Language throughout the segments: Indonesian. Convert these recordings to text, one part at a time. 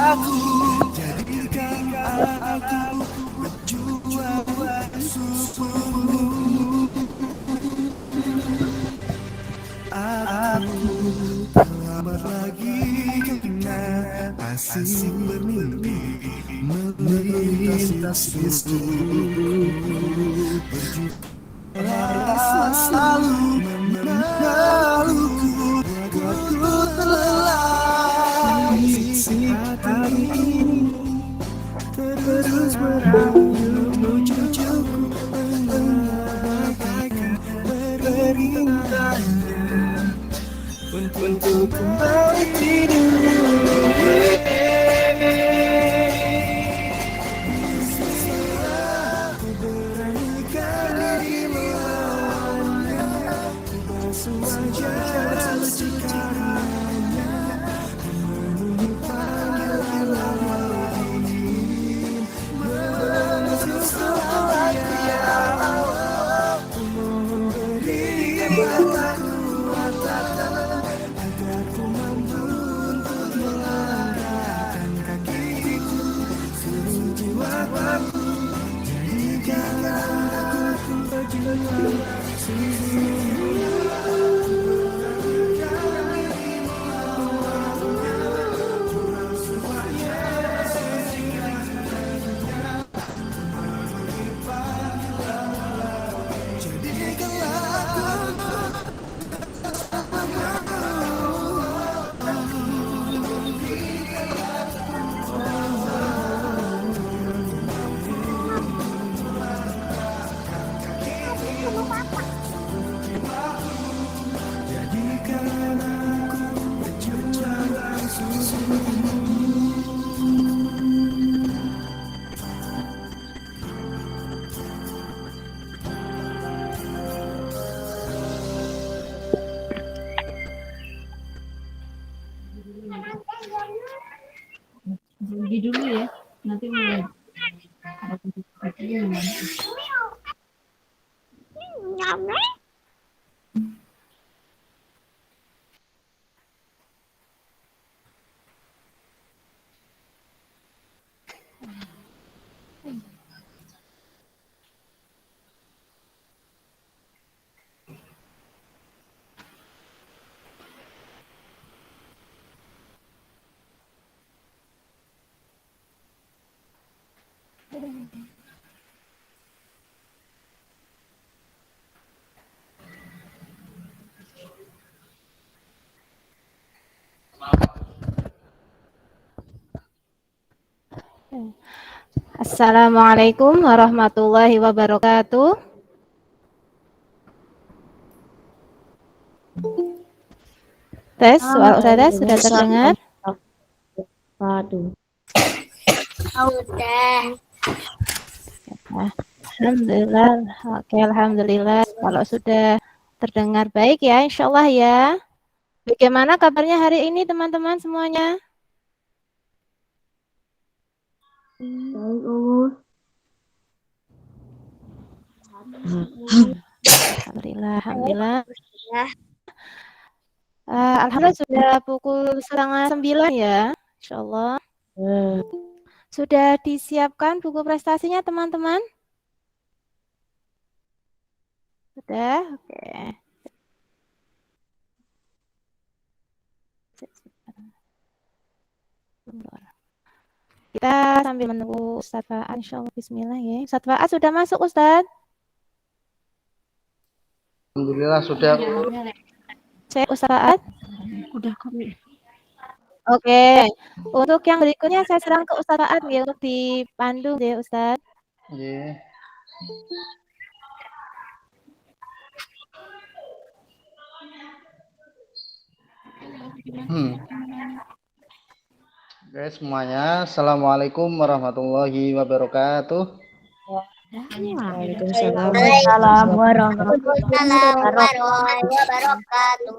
aku, jadikan aku berjuang untukmu. Aku terlambat lagi karena asing bermimpi melintas hidupku. Berjuang selalu menaluku, buatku terlelap. Isi hati ini terus merayu cucuku, mengabaikan perintahnya untuk kembali tidur. Aku beranikan diri melawannya, basuh wajah lucu karenanya, memenuhi panggilan lain, menyusul ya Allah. Mohon berikan kekuatan agar ku mampu untuk melangkahkan kakiku, seluruh jiwaku. Jadikan aku berjuang Pergi dulu ya, nanti mulai. Assalamualaikum warahmatullahi wabarakatuh. Tes, suara saya sudah terdengar? Sudah. Alhamdulillah. Oke, alhamdulillah. Kalau sudah terdengar baik ya, insya Allah ya. Bagaimana kabarnya hari ini teman-teman semuanya? Baik, Umus. Alhamdulillah, alhamdulillah. Alhamdulillah sudah pukul 8:30 ya, insya Allah. Sudah disiapkan buku prestasinya teman-teman? Sudah, oke. Kita sambil menunggu Ustadz Fa'ad, insya Allah bismillah ya. Ustadz Fa'ad sudah masuk Ustadz? Alhamdulillah sudah. Saya Ustadz Fa'ad. Udah kami. Oke, untuk yang berikutnya saya serang ke Ustadz Fa'ad ya, untuk dipandu ya Ustadz. Yeah. Oke semuanya, Assalamualaikum warahmatullahi wabarakatuh. Waalaikumsalam warahmatullahi wabarakatuh.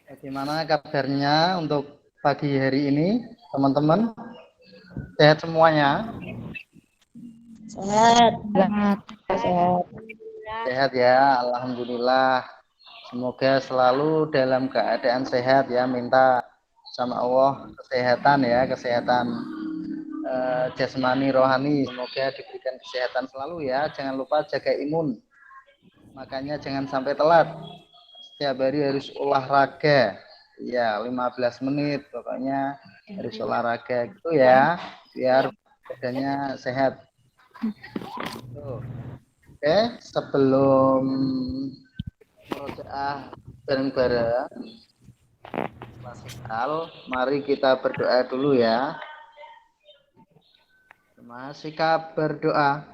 Bagaimana kabarnya untuk pagi hari ini, teman-teman? Sehat semuanya? Sehat. Sehat ya, alhamdulillah. Semoga selalu dalam keadaan sehat ya. Minta sama Allah kesehatan ya, kesehatan jasmani rohani, semoga diberikan kesehatan selalu ya. Jangan lupa jaga imun, makanya jangan sampai telat. Setiap hari harus olahraga ya, 15 menit pokoknya harus olahraga gitu ya, biar badannya sehat. Tuh. Oke, sebelum murojaah bareng-bareng klasikal, mari kita berdoa dulu ya. Sikap berdoa,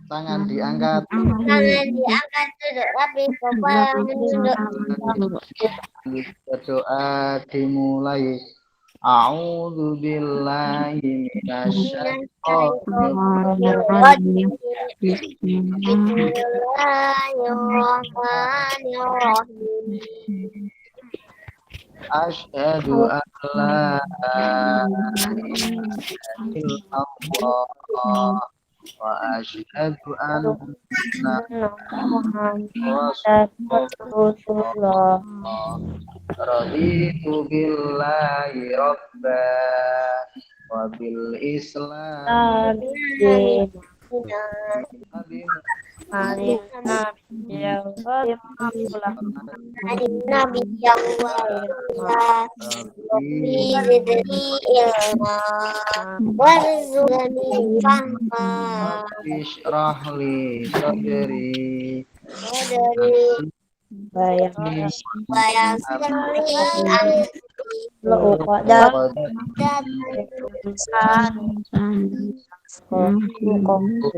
tangan diangkat, Tangan diangkat duduk rapi, kepala menunduk. berdoa dimulai. A'udzu billahi minasyaitonir rajim. Bismillahirrahmanirrahim. Asyhadu an la ilaha illallah wa asyhadu anna Rasulullah. Raditu billahi rabba wa bil islam Nabi yang warzuqni fahma Ishrah li sadri bayang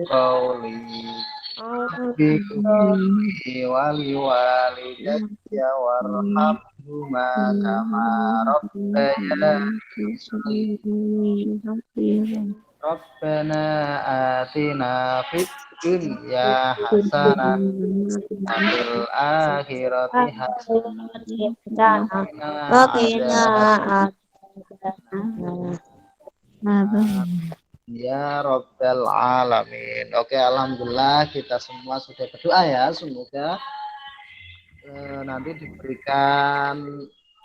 qawli bi wali walidayya warhamhuma kama rabbayani Rabbana atina fid dunya hasanah wa fil akhirati hasanah wa qina ya Rabbal Alamin. Oke, alhamdulillah kita semua sudah berdoa ya. Semoga nanti diberikan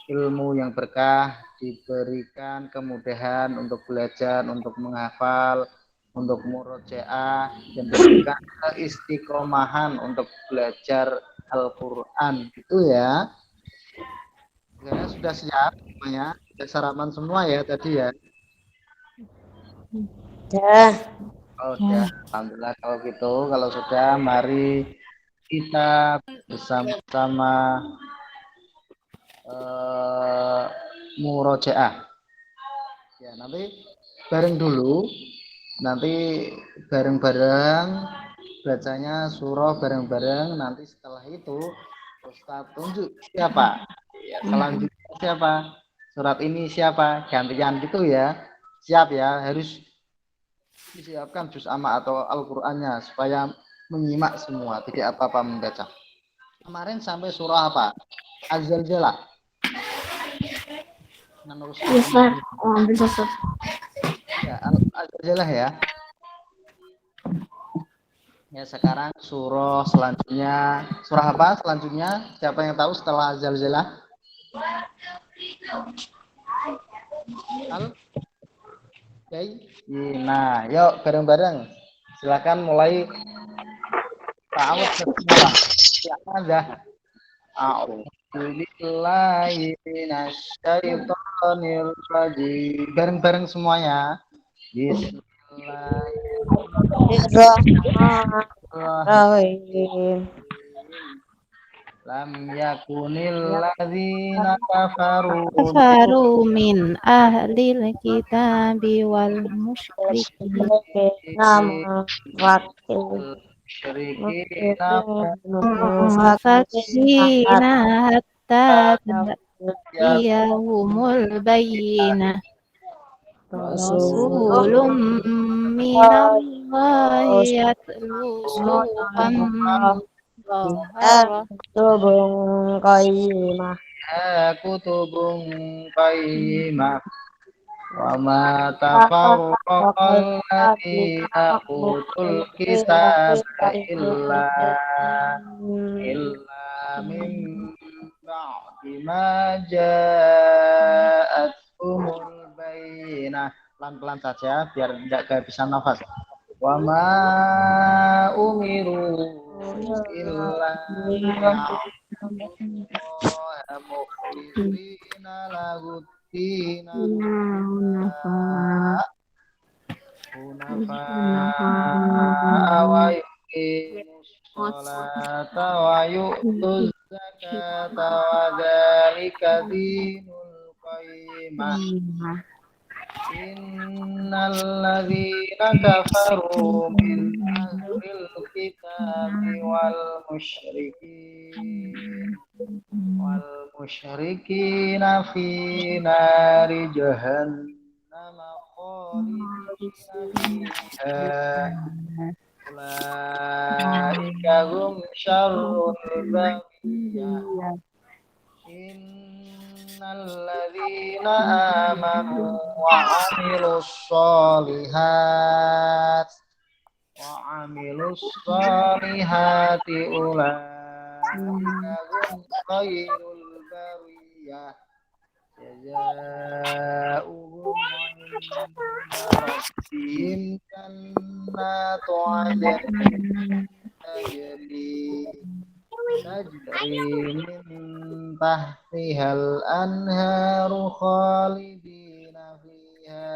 ilmu yang berkah, diberikan kemudahan untuk belajar, untuk menghafal, untuk murojaah, dan diberikan keistiqomahan untuk belajar Al-Quran. Gitu ya. Kalian sudah siap semuanya? Sudah sarapan semua ya tadi ya? Oh, ya. Alhamdulillah kalau gitu. Kalau sudah, mari kita bersama-sama murojaah. Ya, nanti bareng dulu. Nanti bareng-bareng bacanya surah bareng-bareng. Nanti setelah itu Ustaz tunjuk siapa. Ya, selanjutnya siapa. Surat ini siapa. Gantian gitu ya. Siap ya, harus disiapkan juz amma atau Al-Qur'annya supaya menyimak semua, tidak apa-apa membaca. Kemarin sampai surah apa? Az-Zalzalah. Ya, Az-Zalzalah ya. Ya, sekarang surah selanjutnya. Surah apa selanjutnya? Siapa yang tahu setelah Az-Zalzalah? Oke. Nah, yuk bareng-bareng. Silakan mulai. Ta'awud bismillah. Silakan dah. A'udzubillahi minasyaitonir rajim. Bareng-bareng semuanya. Bismillahirrahmanirrahim. Lam yakunil ladzina kafaru min ahlil kitabi wal musyrikin mufakkirina hatta ta'tiyahumul bayyinah. Rasulun minallahi yatlu suhufan kutubun qayyimah kutubun qayyimah wa ma tafarraqal ladzina utul kitaba illa min ba'di ma ja'at Nah, pelan-pelan saja biar tidak kehabisan nafas. Wa ma umiru illa liya'budullaha mukhlishina lahuddina hunafa wa yuqimus sholata wa yu'tuz zakata wa dzalika dinul qayyimah. Innal ladzina kafaru min ahlil kitabi wal musyrikina fi nari jahannam khalidina fiha ulaika hum syarrul bariyah. Innal ladzina amanu wa amilus solihati ulaika hum khairul bariyah jazaa'uhum 'inda rabbihim jannatu 'adnin tajri min tahtihal anharu khalidina fiha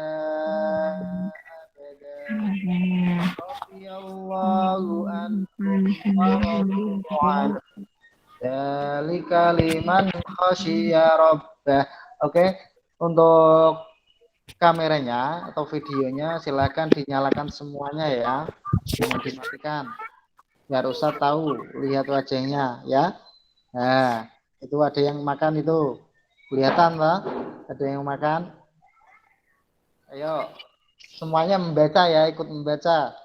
abada radhiyallahu anhum wa radu anhu dzalika liman khasyiya rabbah. Oke, untuk kameranya atau videonya silakan dinyalakan semuanya ya, jangan dimatikan biar Ustaz tahu lihat wajahnya ya. Nah, itu ada yang makan itu. Kelihatan lah, ada yang makan. Ayo, semuanya membaca ya, ikut membaca.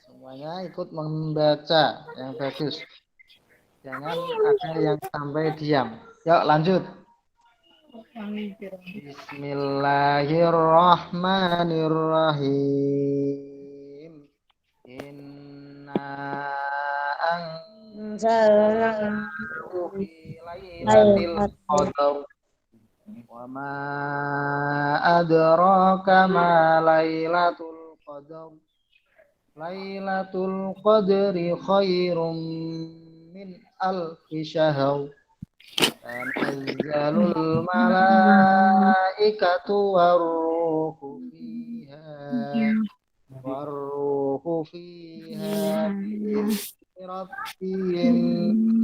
Semuanya ikut membaca yang bagus. Jangan ada yang sampai diam. Yuk, lanjut. Bismillahirrahmanirrahim. Anzalnahu fi lailatul qadar wa ma adraka ma lailatul qadri khairum min alfi syahr tanazzalul malaikatu warruhu fiha rabbihim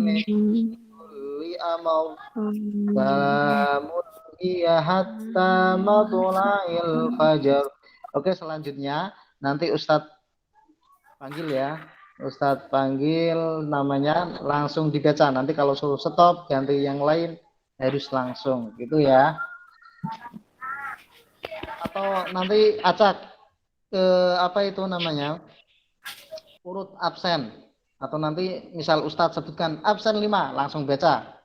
min kulli amr salamun hiya hatta matla'il fajar. Oke, selanjutnya nanti Ustadz panggil ya. Ustadz panggil namanya langsung dibaca. Nanti kalau suruh stop ganti yang lain harus langsung gitu ya. Atau nanti acak apa itu namanya? Urut absen. Atau nanti misal Ustadz sebutkan absen 5, langsung baca.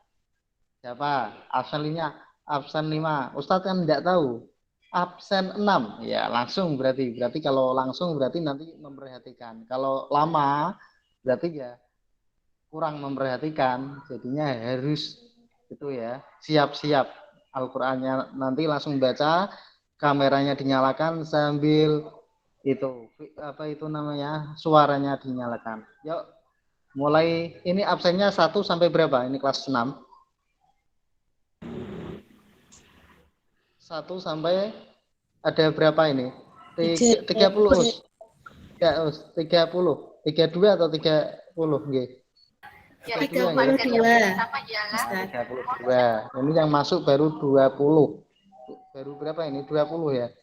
Siapa? Absen 5. Absen 5. Ustadz kan tidak tahu. Absen 6. Ya, langsung berarti. Berarti kalau langsung berarti nanti memperhatikan. Kalau lama berarti ya kurang memperhatikan. Jadinya harus itu ya. Siap-siap. Al-Qur'annya nanti langsung baca, kameranya dinyalakan sambil itu apa itu namanya? Suaranya dinyalakan. Yuk. Mulai ini absennya 1 sampai berapa? Ini kelas 6. 1 sampai ada berapa ini? 30 us. Ya, us. 30. 32 atau 30 nggih. Ya, 32. 32. Ini yang masuk baru 20. Baru berapa ini? 20 ya.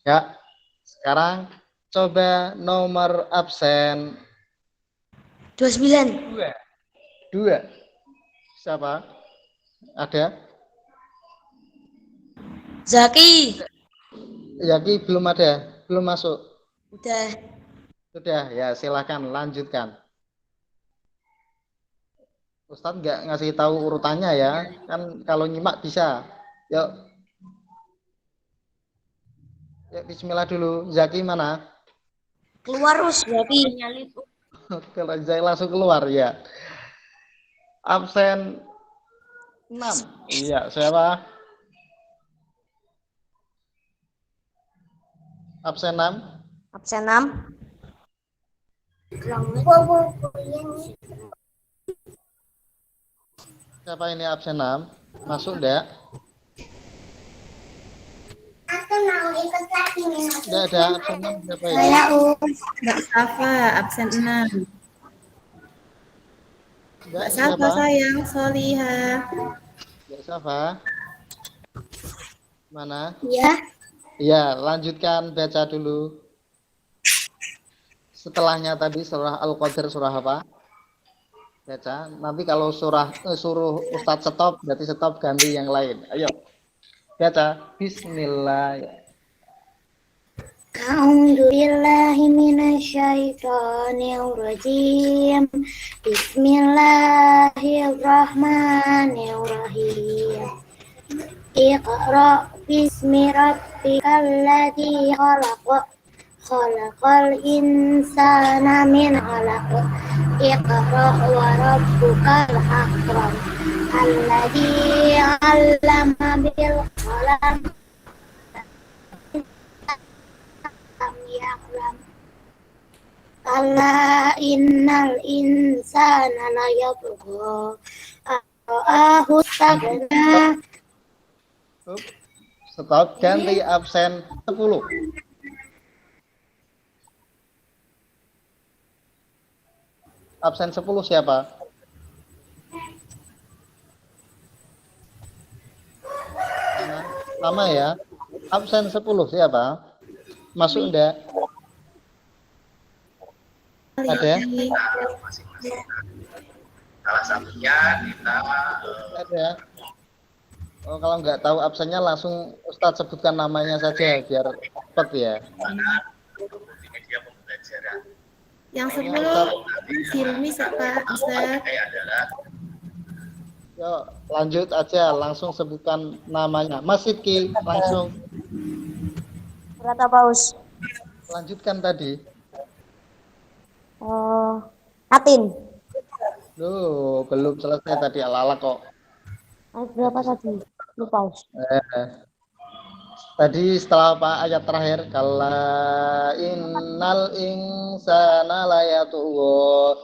Ya. Sekarang coba nomor absen 29. 2. Siapa? Ada? Zaki. Zaki belum ada, belum masuk. Udah. Sudah, ya silakan lanjutkan. Ustadz nggak ngasih tahu urutannya ya, kan kalau nyimak bisa. Yuk. Yuk, bismillah dulu. Zaki mana? Keluar us Zaki. Kalau Zaki langsung keluar ya. Absen 6. Iya, siapa? Absen 6. Absen 6. Siapa ini absen 6? Masuk enggak? Aku mau ikut lagi nih. Enggak ada absen 6 siapa ini? Saya Mbak Safa, absen 6. Enggak Mbak Safa siapa? sayang, Soliha. Enggak siapa? Mana? Ya. Iya, lanjutkan baca dulu. Setelahnya tadi surah Al-Qadr surah apa? Baca. Nanti kalau suruh Ustadz stop, berarti stop ganti yang lain. Ayo. Baca. Bismillah. A'udzubillahi minasyaitonirrajim. Bismillahirrahmanirrahim. Iqra bismi rabbikal ladzi khalaq. Khalaqal insana min 'alaq. Iqra wa rabbukal akram. Alladzi 'allama bil qalam. Ya'lam. Kalla innal insana layabgha. Ra'ahu istaghna. Stop. Ganti absen 10. Absen 10 siapa? Lama ya. Absen 10 siapa? Masuk enggak? Ada? Salah satunya kita Ada. Oh, kalau nggak tahu absennya langsung Ustadz sebutkan namanya saja biar cepat ya. di media pembelajaran. Yang Ini 10 Ustadz. Hilmi siapa Ustaz? Saya adalah Yuk, lanjut aja langsung sebutkan namanya. Mas Sidki langsung Surat apa, Us? lanjutkan tadi. Atin. Loh, belum selesai tadi ala-ala kok. Ayat berapa tadi? Lupa, Us. Tadi setelah apa ayat terakhir? Kalla innal insana layatugha.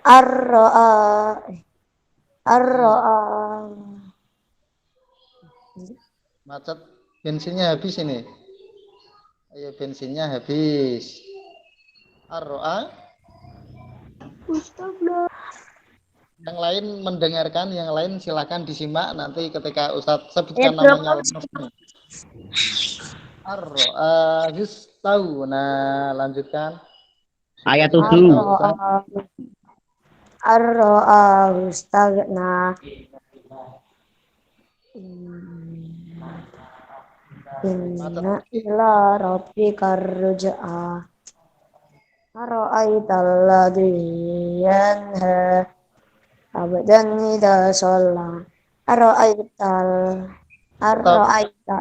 Ar-ra'a. Macet. Bensinnya habis ini. Ayo bensinnya habis. Ar-ra'a. Yang lain mendengarkan, yang lain silakan disimak nanti ketika Ustadz sebutkan namanya langsung. Ar-ra'a yustahu. Nah, lanjutkan. ayat 7. Ar-ra'a istaghna. Inna ila rabbika ruj'a. Ara'aital ladzi yanha abdan idza shalla. Ara'aita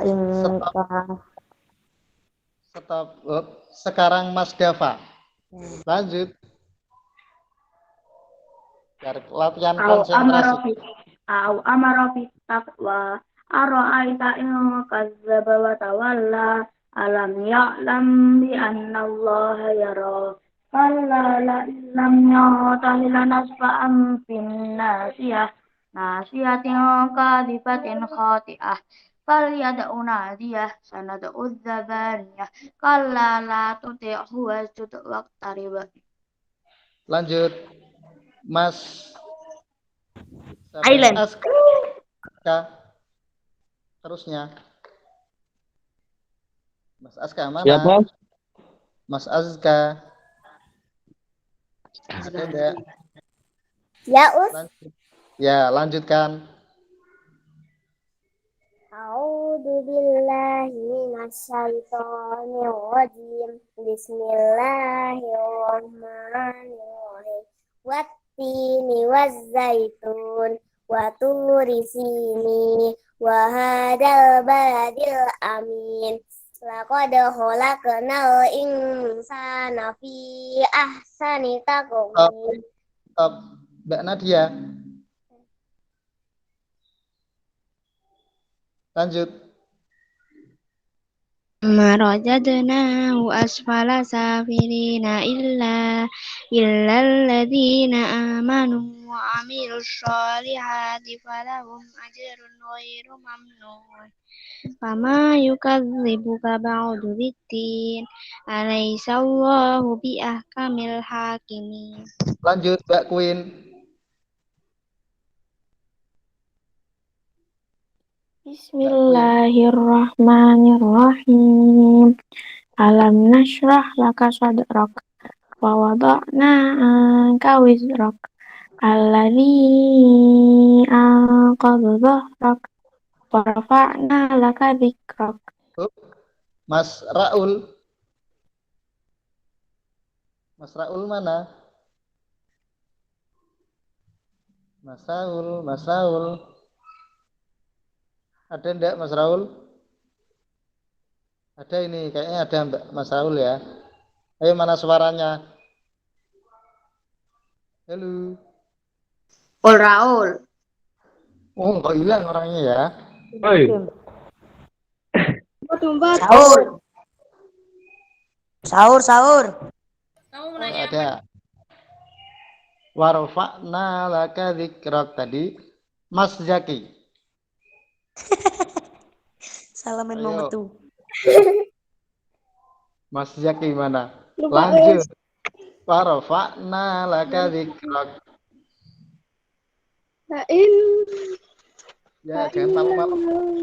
in Stop. Sekarang Mas Dava. Lanjut. Latihan konsentrasi. Au amara fi taqwa ara'aita in kazzaba wa tawalla alam ya'lam bi anna Allah yara kalla la lam ya'tahi lanasfa'an fin nasiyatin kadifatin khati'ah falyad'u nadiyah sanad'u zabaniyah kalla la tuti'hu wasjud waqtarib. Lanjut. Mas Island. Aska. Terusnya. Mas Aska mana? Siapa? Mas Azka. Ada enggak? Ya, Us. Ya, lanjutkan. A'udzu billahi minasyaitonir rajim. Bismillahirrahmanirrahim. Wattini wazzaitun wa turi sini wa hadal baladil amin. Laqad khalaqnal insana fi ahsani taqwim. Stop. Mbak Nadia. Lanjut. مرجدناه أسفل سافلين إلا الذين آمنوا وعملوا الصالحات فلهم أجر غير ممنون فما يكذبك بعد بالدين أليس الله بأحكم الحاكمين. Lanjut Mbak Queen. Bismillahirrahmanirrahim. Alam nashrah laka sadrak wa wada'na anka wizrak alladhi anqadha dhahrak wa rafa'na laka dhikrak. Mas Raul. Mas Raul mana? Mas Raul, Mas Raul. Ada enggak Mas Raul? Ada ini, kayaknya ada Mbak Mas Raul ya. Ayo mana suaranya? Halo. Raul. Oh, kok hilang orangnya ya? Sahur. Sahur. Kamu Oh, ada. Warfa'na laka dzikrak tadi. Mas Zaki. Salamin Ayo. mama tuh. Mas Zaki mana? Lanjut. Warfa'na laka dzikrak. Ya, jangan malu-malu.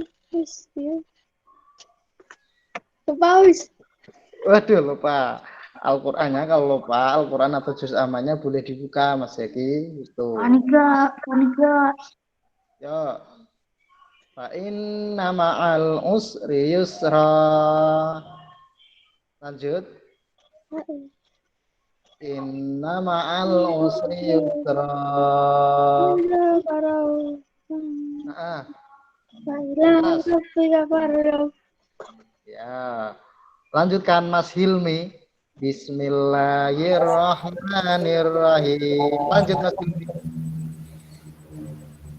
Waduh, lupa. Al-Qur'annya kalau lupa, Al-Qur'an atau juz amannya boleh dibuka, Mas Zaki. Itu. Panika. Yo. Fa inna ma'al usri yusra. Lanjut. Inna ma'al usri yusra. Nah, keras. Ya. Lanjutkan Mas Hilmi. Bismillahirrahmanirrahim. Lanjut Mas Hilmi.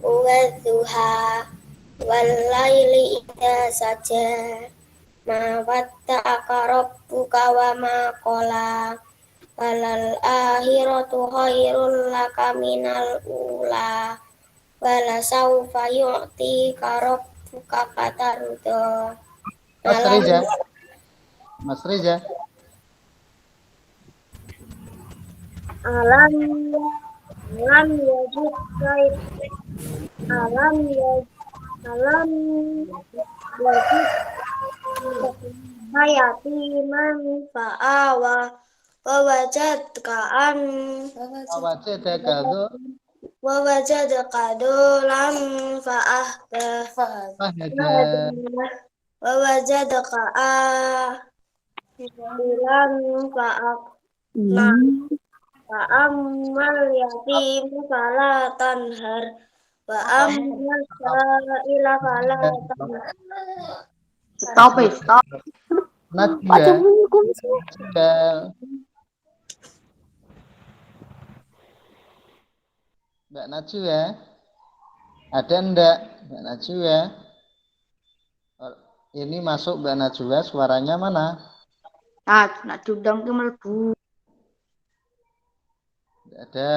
Wadduha walaili idza saja ma watta'aka rabbuka wa ma qala walal akhiratu khairul laka minal ula wala sawfa yu'tika rabbuka fatarda. Mas Reza. Mas Reza. Alam yajid alam yajid hayati man fa'awa wa wajadka dolam fa'ahda wa wajadka bilan fa'akna fa'ammal yatim fala tanhar wa ammal sa'ila fala tanhar. Stop. Najwa. Mbak Najwa. Ada enggak Mbak Najwa? Ini masuk Mbak Najwa, suaranya mana? Nak judang ki mlebu. Enggak ada.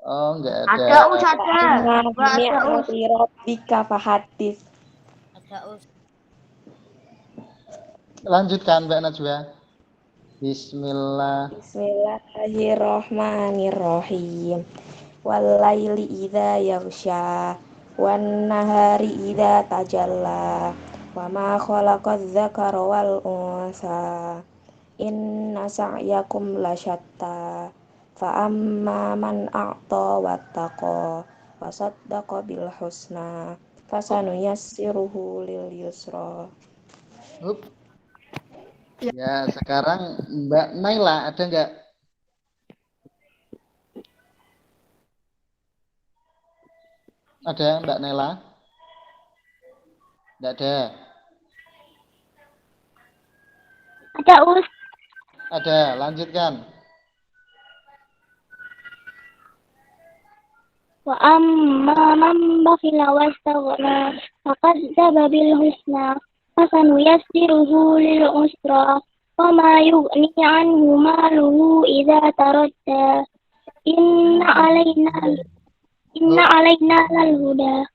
Oh, enggak ada. Ada ada. Rabbika fahadits. Lanjutkan Mbak Najwa. Bismillahirrahmanirrahim. Walaili idza yaghsha wan nahari idza tajalla wa ma khalaqadz dzakara wal unsa inna sa'yakum lasyatta fa amma man a'ta wattaqa wa saddaqa bil husna fasanuyassiruhu lil yusra. Ya, sekarang Mbak Naila ada enggak? Ada Mbak Naila? Enggak ada. Ada Us. Ada, lanjutkan. وأما من بخل واستغنى فكذب بالحسنى فسنيسره للعسرى وما يغني عنه ماله إذا تردى إن علينا للهدى.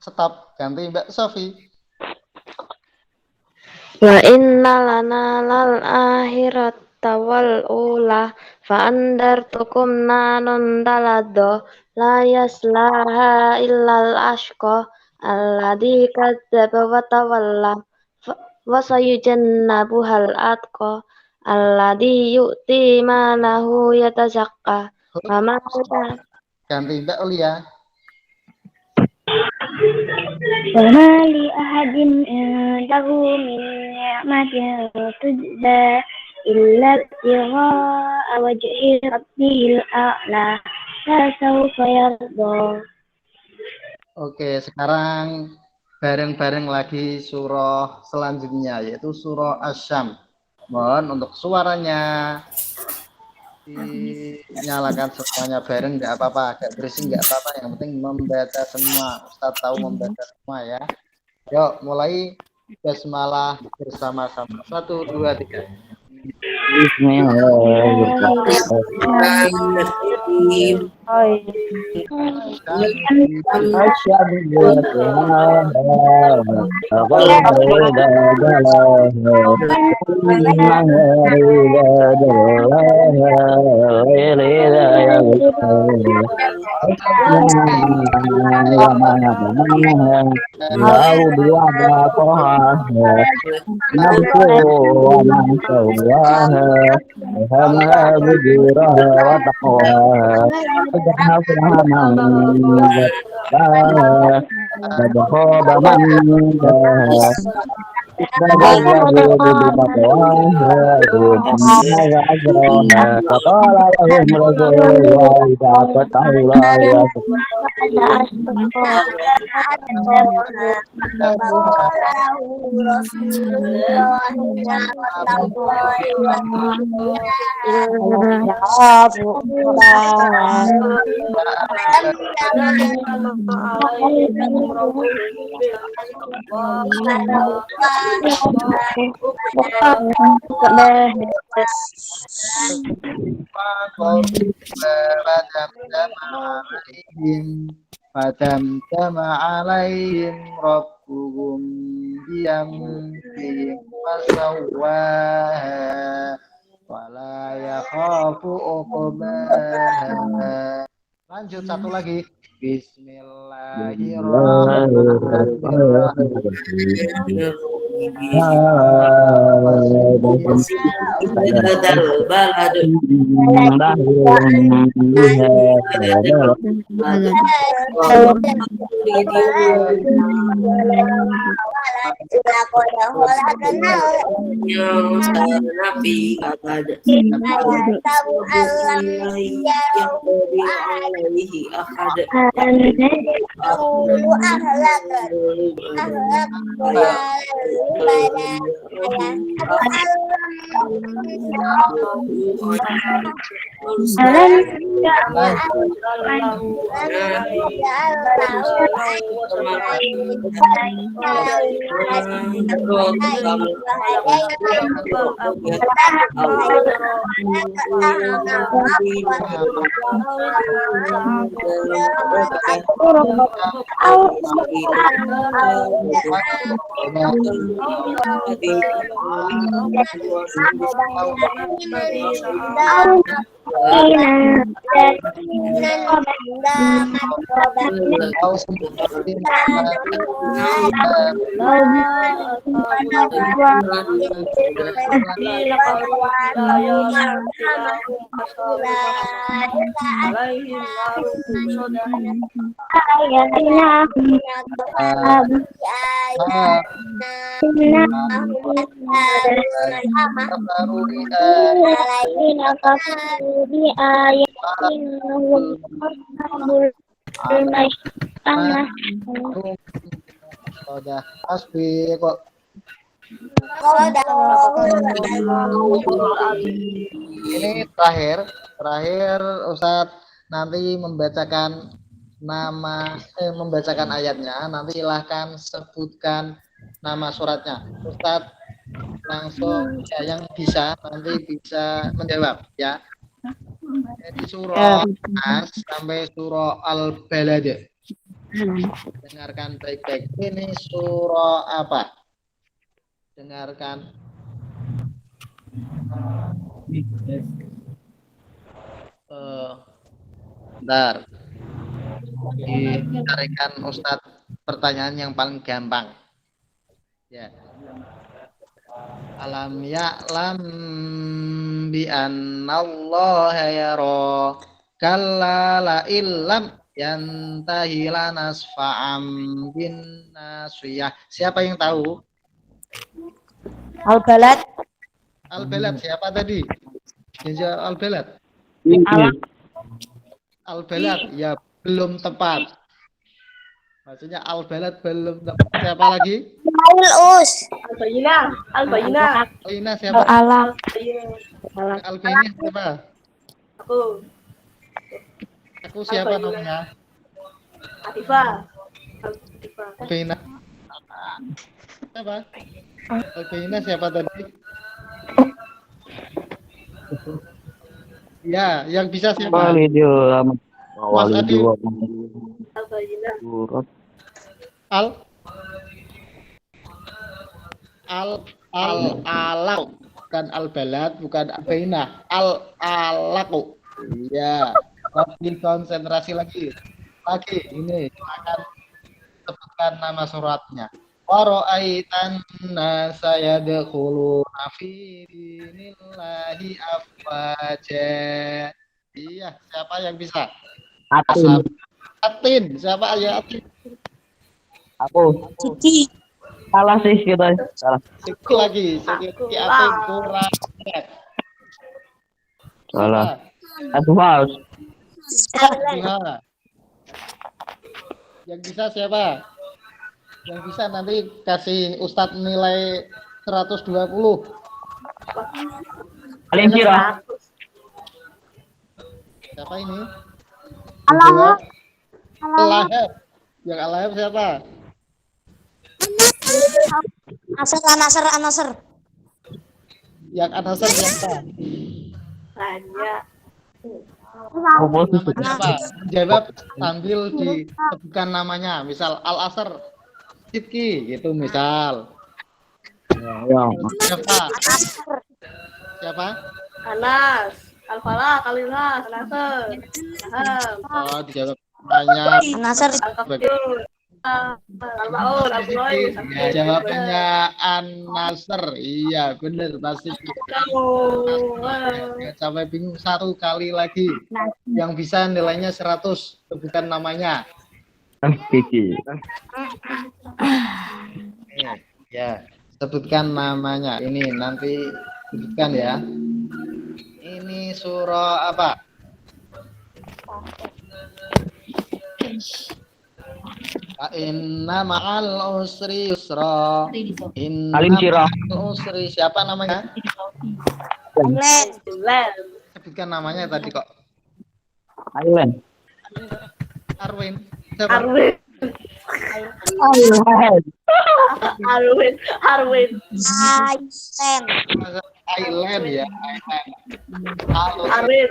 Stop, ganti Mbak Sofi. Wa inna lana lal akhirata wal ula fa andartukum nanon talado la yaslaha illal ashqa alladhi kadzdzaba wa tawalla wa sayujannabuhal atqa alladhi yu'ti malahu yatazakka wa ma Ganti Mbak Ulia. وما لأحد عنده من نعمة تجزى إلا ابتغاء وجه ربه الأعلى فسوف يرضى. Oke, sekarang bareng-bareng lagi surah selanjutnya, yaitu surah Asy-Syams. Mohon untuk suaranya dinyalakan semuanya bareng, nggak apa-apa, agak berisik nggak apa-apa, yang penting membaca semua. Ustadz tahu membaca semua ya. Yuk, mulai basmalah bersama-sama. 1, 2, 3. Bismillahirrahmanirrahim. فدمدم عليهم ربهم بذنبهم فسواها ولا يخاف عقباها. Lanjut satu lagi. Udah asbi kok. Ini terakhir Ustadz nanti membacakan membacakan ayatnya, nanti silahkan sebutkan nama suratnya. Ustadz langsung ya, yang bisa nanti bisa menjawab ya. Jadi surah Nas sampai surah Al-Balad. Dengarkan baik-baik. Ini surah apa? Dengarkan. Bentar. Dicarikan Ustadz pertanyaan yang paling gampang. Ya. Alam ya'lam bi annallaha yara kalla la illam yantahi lanasfa'am bin nasiyah. Siapa yang tahu? Al-Balad. Al-Balad siapa tadi? Yang Al-Balad. Al-Balad ya belum tepat. Maksudnya Al-Balad belum tepat. Siapa lagi? Al-Us. Al-Bayyinah. Alina siapa? Al-Alaq. Albina siapa? Aku. Aku siapa namanya? Atifah. Albina. Siapa? Albina siapa tadi? Ya, yang bisa siapa? Mas Adi. Al-Alaq, bukan Al-Balad, bukan Albina. Al-Alaq. Iya. Lagi konsentrasi lagi. Ini silakan sebutkan nama suratnya. Wa ra'aitan nasa yadkhuluna fi dinillahi afwaja. Iya, siapa yang bisa? Atin. Siapa ya Atin? Aku. Cici. Salah sih kita. Salah. Siki lagi. Siki Atin kurang. Salah. Satu haus. Dua. Yang bisa siapa? Yang bisa nanti kasih Ustadz nilai 120. Paling kira. Siapa ini? Allahab. Allahab. Yang Allahab siapa? Anasar. Yang Anasar siapa? Banyak. Namanya apa? Jawab sambil disebutkan namanya. Misal Al-Asr Sidki gitu misal. Ya. Siapa? Anas. Al-Falah, Kalilah, Nasr. Oh, dijawab namanya. Anasar. Al-Kafir. Al-Ma'un, Al-Quraish. Ya, jawabannya An-Nasr. Iya, benar pasti. Sampai bingung satu kali lagi. Yang bisa nilainya 100, sebutkan namanya. Kiki. Ya, sebutkan namanya. Ini nanti sebutkan ya. Ini surah apa? Inna ma'al usri yusra. Inna ma'al usri. Siapa namanya? Sebutkan namanya tadi kok. Island. Arwin. Siapa? Arwin. Island ya. Arwin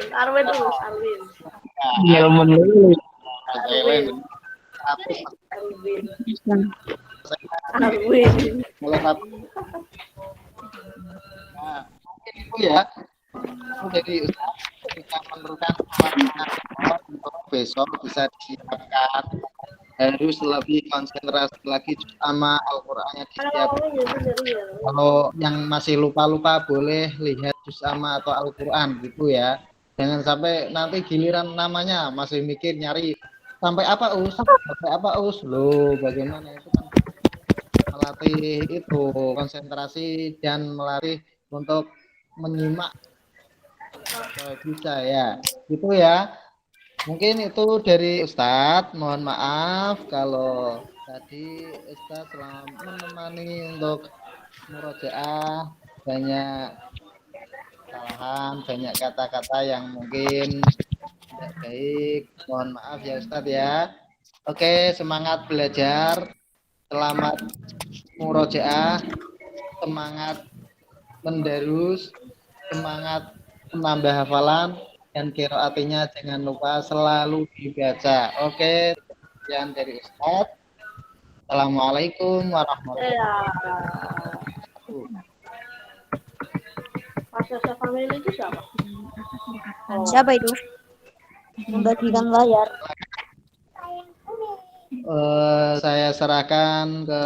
terus, Arwin. Ilmu dulu. Island. Arwin. Salah satu. Nah, mungkin itu ya. Jadi kita memerlukan untuk besok bisa disiapkan, harus lebih konsentrasi lagi sama Al-Qur'annya disiapkan. Kalau yang masih lupa-lupa boleh lihat juz amma atau Al-Qur'an gitu ya. Jangan sampai nanti giliran namanya masih mikir nyari sampai apa us loh, bagaimana itu kan melatih itu konsentrasi dan melatih untuk menyimak. Bisa ya, gitu ya. Mungkin itu dari Ustadz. Mohon maaf kalau tadi Ustadz telah menemani untuk murojaah banyak kesalahan, banyak kata-kata yang mungkin tidak baik. Mohon maaf ya Ustadz ya. Oke, semangat belajar, selamat murojaah, semangat mendarus, semangat menambah hafalan, dan qiraatinya jangan lupa selalu dibaca. Oke, sekian dari Ustadz. Assalamualaikum warahmatullahi wabarakatuh. Asasa family itu siapa? Siapa itu? Membagikan layar. Saya serahkan ke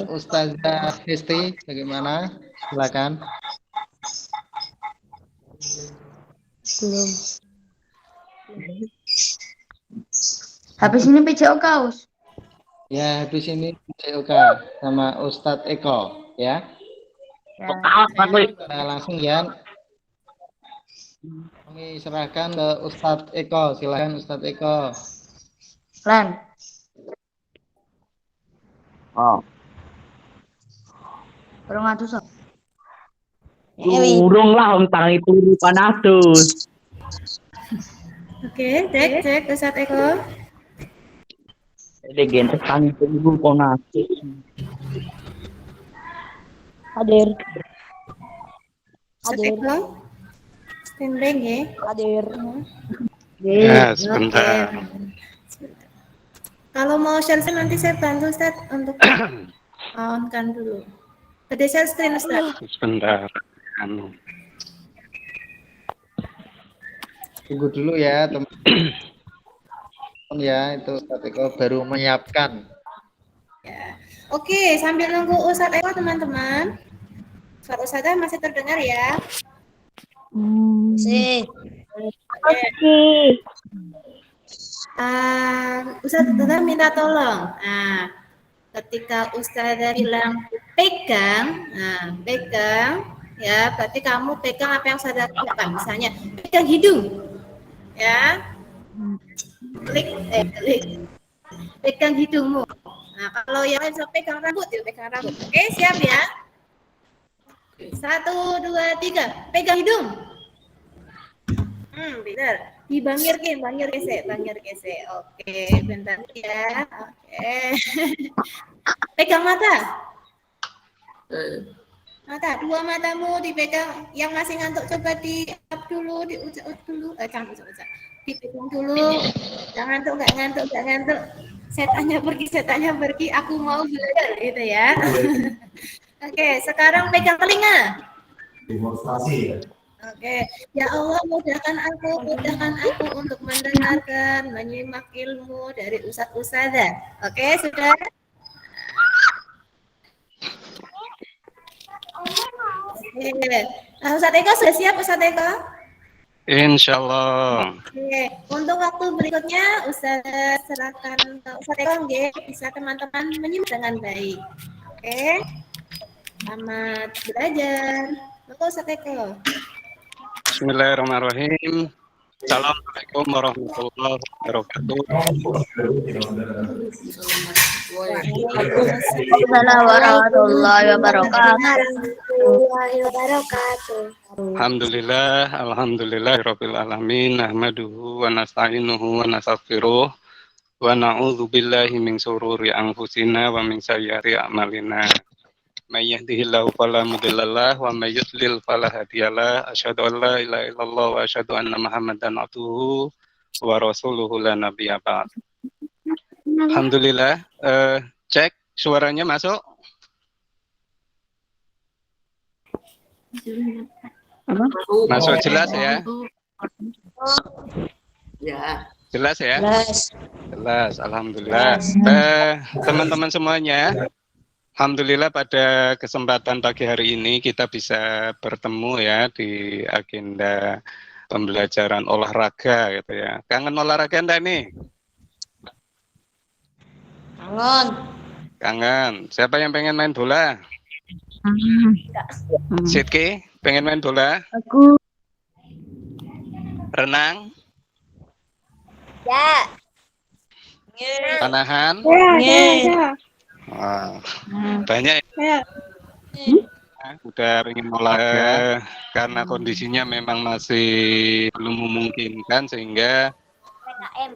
Ustazah Hesti, bagaimana? Silakan. Belum. Habis ini PJO kaus. Ya, habis ini COK sama Ustadz Eko, ya. Nah, langsung ya. Kami serahkan ke Ustadz Eko. Silakan Ustadz Eko. Len. Oh. Kurang atus. Urung lah tentang itu panatus. Oke, cek Ustadz Eko. Legenda tentang itu panatus. Hadir. Ustadz Eko. Standing ya. Hadir. Ya, sebentar. Kalau mau share screen nanti saya bantu Ustadz untuk on-kan dulu. Tadi share screen Ustadz. Sebentar. Tunggu dulu ya, teman. Ya, itu Ustadz Eko baru menyiapkan. Ya. Oke, sambil nunggu Ustadz Eko teman-teman. Suara Ustadzah masih terdengar ya? Si. Ustadzah minta tolong. Nah, ketika Ustadzah bilang pegang, ya, berarti kamu pegang apa yang Ustadzah lakukan. Misalnya, pegang hidung, ya, klik, pegang hidungmu. Nah, kalau yang lain bisa pegang rambut, ya pegang rambut. Oke, siap ya? 1, 2, 3, pegang hidung. Benar. Bangir gesek. Oke, bentar ya. Oke. Pegang mata. Dua matamu dipegang. Yang masih ngantuk coba di-up dulu, di-ucap dulu. Jangan ucap. Dipegang dulu. Jangan ngantuk, enggak ngantuk. Setannya pergi, aku mau belajar gitu ya. Oke, sekarang pegang telinga. Demonstrasi. Oke, ya Allah mudahkan aku untuk mendengarkan, menyimak ilmu dari ustadz-ustadzah. Oke, sudah? Oke. Nah, Ustadz Eko sudah siap, Ustadz Eko? Insya Allah. Oke, untuk waktu berikutnya Ustadz serahkan ke Ustadz Eko, bisa teman-teman menyimak dengan baik. Oke, selamat belajar. Monggo Ustadz Eko. Bismillahirrahmanirrahim. Assalamualaikum warahmatullahi wabarakatuh. Waalaikumsalam warahmatullahi wabarakatuh. Alhamdulillah alamin. Nahmaduhu wa nasta'inuhu wa nastaghfiruh wa na'udzu billahi min syururi anfusina wa min sayyiati a'malina. May yahdihillahu fala mudhillalah wa may yudlil fala hadiyalah. Asyhadu an la ilaha illallah wa asyhadu anna Muhammadan abduhu wa rasuluhu la nabiyya ba'd. Alhamdulillah. Cek suaranya masuk? Masuk jelas ya? Ya. Jelas ya? Jelas, alhamdulillah. Teman-teman semuanya, alhamdulillah pada kesempatan pagi hari ini kita bisa bertemu ya di agenda pembelajaran olahraga gitu ya. Kangen olahraga enggak nih? Kangen. Siapa yang pengen main bola? Sidki, pengen main bola? Aku. Renang? Ya. Panahan? Ya. Wah, banyak ya. Udah pengen olahraga karena kondisinya memang masih belum memungkinkan sehingga PPKM.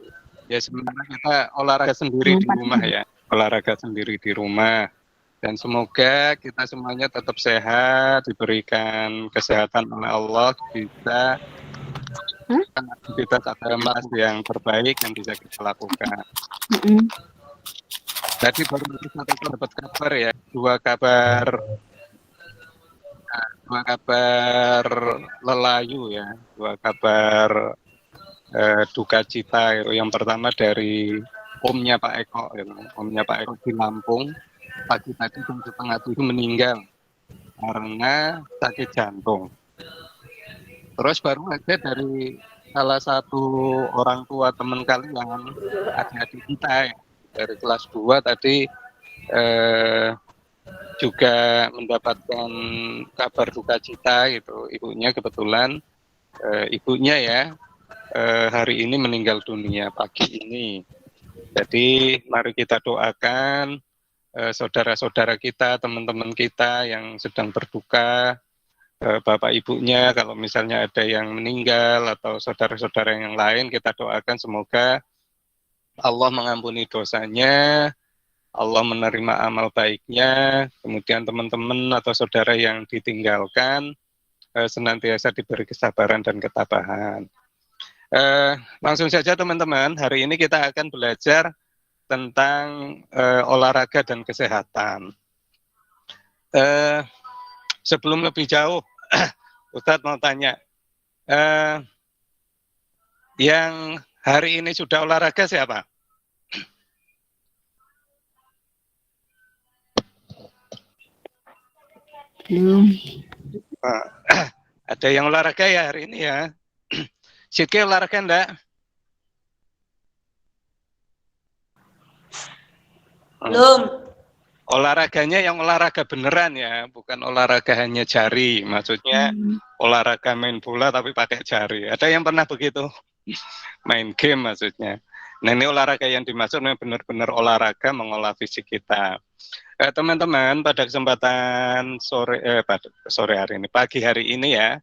Ya sementara kita olahraga sendiri di rumah ya, olahraga sendiri di rumah. Dan semoga kita semuanya tetap sehat, diberikan kesehatan oleh Allah, bisa aktivitas agama yang terbaik yang bisa kita lakukan. Tadi baru kita dapat kabar ya, dua kabar lelayu ya, dua kabar duka cita. Yang pertama dari omnya Pak Eko, omnya Pak Eko di Lampung, pagi tadi jam 6:30 meninggal karena sakit jantung. Terus baru aja dari salah satu orang tua teman kalian, adik-adik kita ya, dari kelas 2 tadi juga mendapatkan kabar duka cita gitu. Ibunya kebetulan ibunya ya hari ini meninggal dunia pagi ini. Jadi mari kita doakan saudara-saudara kita, teman-teman kita yang sedang berduka, bapak ibunya, kalau misalnya ada yang meninggal atau saudara-saudara yang lain, kita doakan semoga Allah mengampuni dosanya, Allah menerima amal baiknya, kemudian teman-teman atau saudara yang ditinggalkan senantiasa diberi kesabaran dan ketabahan. Langsung saja teman-teman, hari ini kita akan belajar tentang olahraga dan kesehatan. Sebelum lebih jauh, Ustadz mau tanya, yang hari ini sudah olahraga siapa? Belum. Ada yang olahraga ya hari ini ya? Sidki olahraga enggak? Belum. Olahraganya yang olahraga beneran ya, bukan olahraga hanya jari. Maksudnya olahraga main bola tapi pakai jari. Ada yang pernah begitu? Main game maksudnya. Nah ini olahraga yang dimaksud benar-benar olahraga mengolah fisik kita. Teman-teman, pada kesempatan sore hari ini, pagi hari ini ya,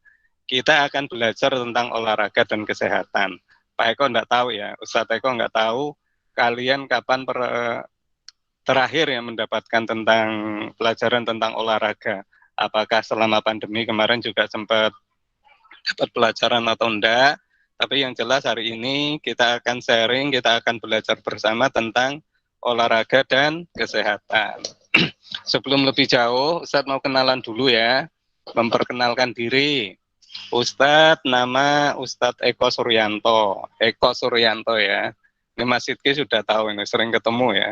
kita akan belajar tentang olahraga dan kesehatan. Pak Eko enggak tahu ya, Ustadz Eko enggak tahu kalian kapan terakhir yang mendapatkan tentang pelajaran tentang olahraga. Apakah selama pandemi kemarin juga sempat dapat pelajaran atau enggak? Tapi yang jelas hari ini kita akan sharing, kita akan belajar bersama tentang olahraga dan kesehatan. Sebelum lebih jauh, Ustadz mau kenalan dulu ya, memperkenalkan diri. Ustadz, nama Ustadz Eko Suryanto. Eko Suryanto ya. Ini Mas Sidki sudah tahu, ini sering ketemu ya.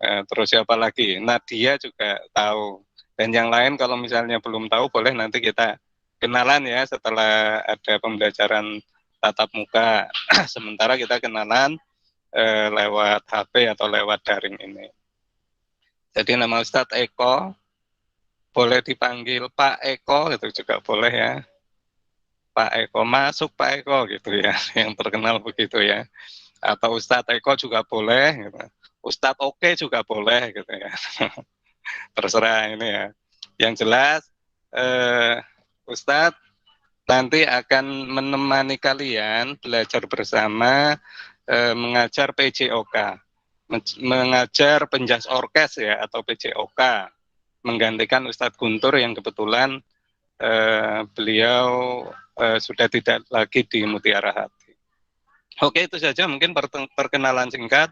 Terus siapa lagi? Nadia juga tahu. Dan yang lain kalau misalnya belum tahu, boleh nanti kita kenalan ya setelah ada pembelajaran tatap muka. Sementara kita kenalan lewat HP atau lewat daring ini. Jadi nama Ustadz Eko, boleh dipanggil Pak Eko, itu juga boleh ya. Pak Eko, masuk Pak Eko gitu ya, yang terkenal begitu ya. Atau Ustadz Eko juga boleh gitu. Ustadz Oke juga boleh gitu ya. Terserah ini ya. Yang jelas Ustadz nanti akan menemani kalian belajar bersama mengajar PJOK, mengajar penjas orkes ya atau PJOK, menggantikan Ustadz Guntur yang kebetulan beliau sudah tidak lagi di Mutiara Hati. Oke, itu saja mungkin perkenalan singkat.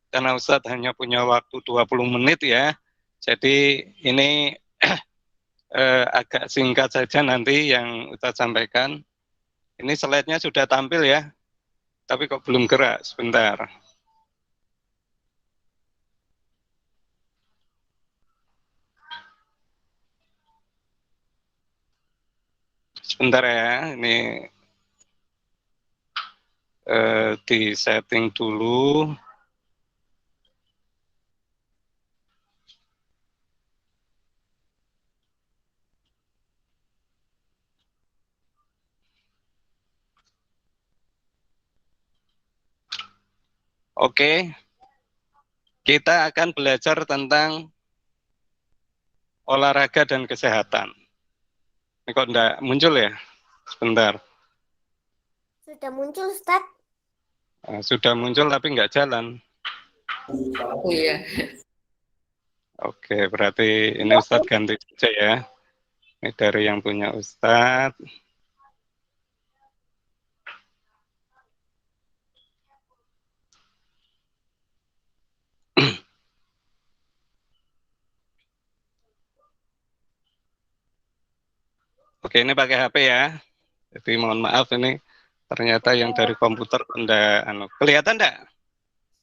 Karena Ustadz hanya punya waktu 20 menit ya, jadi ini agak singkat saja nanti yang Ustadz sampaikan. Ini slide-nya sudah tampil ya, tapi kok belum gerak, sebentar. Sebentar ya, ini di setting dulu. Oke, kita akan belajar tentang olahraga dan kesehatan. Ini kok enggak muncul ya? Sebentar. Sudah muncul, Ustaz. Sudah muncul tapi nggak jalan. Oh iya. Oke, berarti ini Ustadz ganti saja ya. Ini dari yang punya Ustadz. Oke, ini pakai HP ya. Jadi mohon maaf ini ternyata yang dari komputer enggak kelihatan enggak?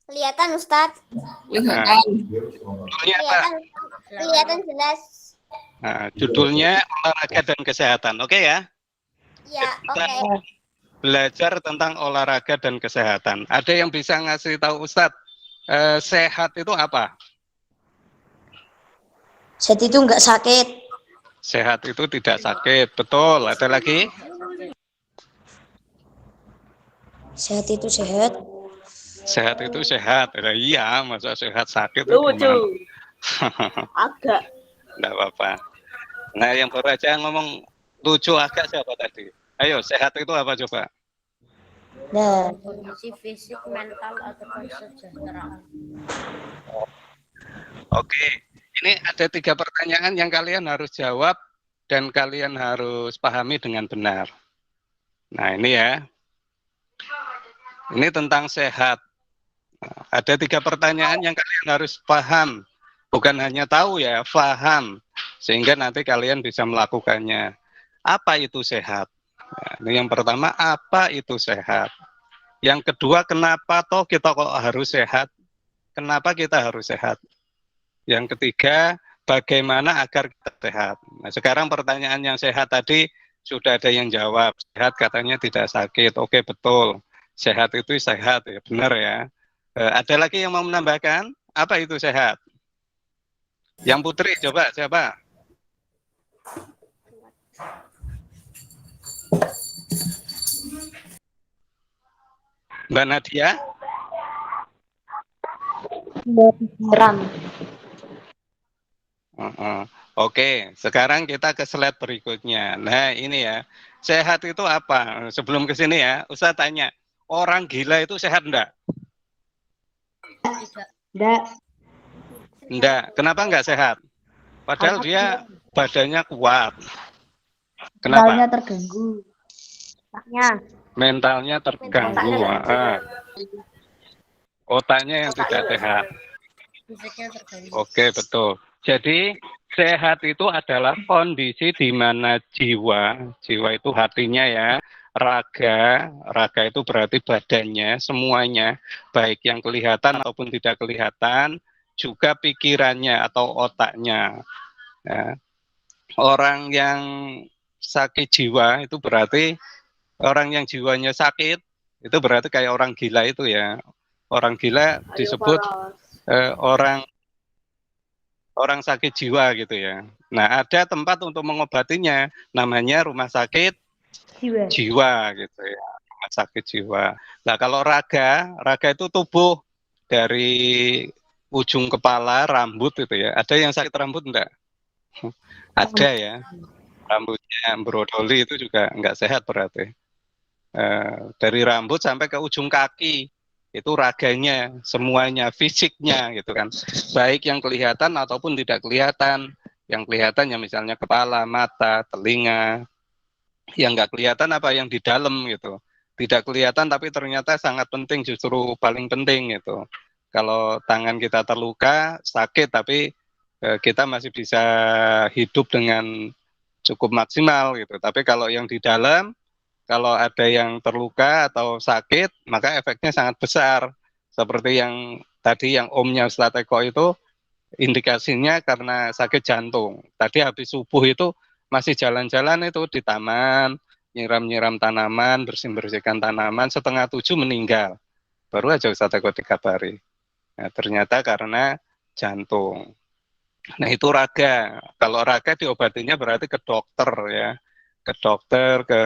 Kelihatan Ustadz. Nah, judulnya apa? Kelihatan jelas. Nah, judulnya olahraga dan kesehatan. Oke ya? Ya, Kita oke. belajar tentang olahraga dan kesehatan. Ada yang bisa ngasih tahu Ustadz, sehat itu apa? Sehat itu nggak sakit. Sehat itu tidak sakit, betul. Ada lagi? Sehat itu sehat. Sehat itu sehat. Iya, masa sehat sakit? Lucu. Agak. Enggak apa-apa. Nah, yang baru aja ngomong lucu agak siapa tadi? Ayo, sehat itu apa coba? Nah, Kondisi fisik, mental, atau kesejahteraan. Oke, ini ada 3 pertanyaan yang kalian harus jawab dan kalian harus pahami dengan benar. Nah, ini ya. Ini tentang sehat. Nah, ada 3 pertanyaan yang kalian harus paham. Bukan hanya tahu ya, paham. Sehingga nanti kalian bisa melakukannya. Apa itu sehat? Nah, ini yang pertama, apa itu sehat? Yang kedua, kenapa toh kita kok harus sehat? Kenapa kita harus sehat? Yang ketiga, bagaimana agar kita sehat? Nah, sekarang pertanyaan yang sehat tadi sudah ada yang jawab. Sehat katanya tidak sakit. Oke, betul. Sehat itu sehat, ya benar ya. Ada lagi yang mau menambahkan? Apa itu sehat? Yang Putri, coba siapa? Mbak Nadia? pikiran. Oke, sekarang kita ke slide berikutnya. Nah, ini ya. Sehat itu apa? Sebelum ke sini ya, Ustaz tanya, orang gila itu sehat enggak? Enggak. Enggak. Kenapa enggak sehat? Padahal dia badannya kuat. Kenapa? Mentalnya terganggu. Mentalnya terganggu. Otaknya yang tidak sehat. Fisiknya terganggu. Oke, betul. Jadi sehat itu adalah kondisi di mana jiwa itu hatinya ya, raga itu berarti badannya, semuanya, baik yang kelihatan ataupun tidak kelihatan, juga pikirannya atau otaknya. Ya. Orang yang sakit jiwa itu berarti orang yang jiwanya sakit itu berarti kayak orang gila itu ya. Orang gila disebut orang sakit jiwa gitu ya. Nah, ada tempat untuk mengobatinya, namanya rumah sakit jiwa gitu ya. Rumah sakit jiwa. Nah, kalau raga itu tubuh dari ujung kepala, rambut itu ya. Ada yang sakit rambut enggak? Ada ya. Rambutnya brodoli itu juga enggak sehat berarti. Dari rambut sampai ke ujung kaki itu raganya, semuanya, fisiknya gitu kan, baik yang kelihatan ataupun tidak kelihatan. Yang kelihatan ya misalnya kepala, mata, telinga. Yang nggak kelihatan apa yang di dalam gitu, tidak kelihatan tapi ternyata sangat penting, justru paling penting gitu. Kalau tangan kita terluka, sakit, tapi kita masih bisa hidup dengan cukup maksimal gitu. Tapi kalau yang di dalam, kalau ada yang terluka atau sakit, maka efeknya sangat besar. Seperti yang tadi yang omnya Ustaz Eko itu, indikasinya karena sakit jantung. Tadi habis subuh itu masih jalan-jalan itu di taman, nyiram-nyiram tanaman, bersih-bersihkan tanaman, 6:30 meninggal. Baru aja Ustaz Eko dikabari. Nah, ternyata karena jantung. Nah, itu raga. Kalau raga diobatinya berarti ke dokter ya. Ke dokter, ke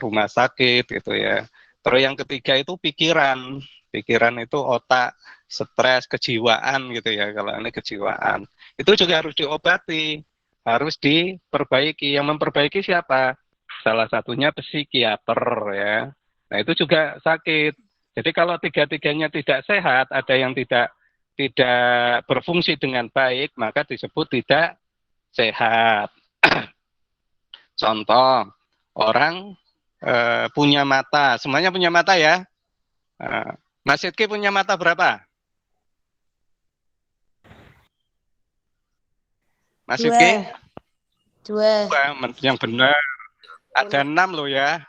rumah sakit gitu ya. Terus yang ketiga itu pikiran. Pikiran itu otak, stres, kejiwaan gitu ya. Kalau ini kejiwaan. Itu juga harus diobati, harus diperbaiki. Yang memperbaiki siapa? Salah satunya psikiater ya. Nah, itu juga sakit. Jadi kalau tiga-tiganya tidak sehat, ada yang tidak berfungsi dengan baik, maka disebut tidak sehat. Contoh, orang punya mata, semuanya punya mata ya. Mas Sidki punya mata berapa? Mas Sidki? Dua. Yang benar. Ada 6 loh ya.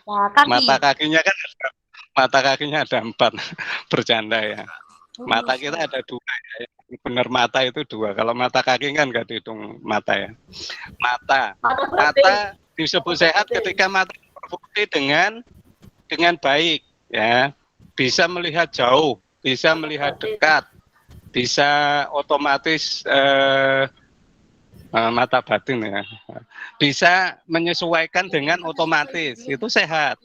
Kaki. Mata kakinya ada 4. Bercanda ya. Mata kita ada 2 ya. Benar mata itu 2. Kalau mata kaki kan nggak dihitung mata ya. Mata disebut sehat ketika mata berfungsi dengan baik ya. Bisa melihat jauh, bisa melihat dekat, bisa otomatis mata batin ya, bisa menyesuaikan dengan otomatis, itu sehat.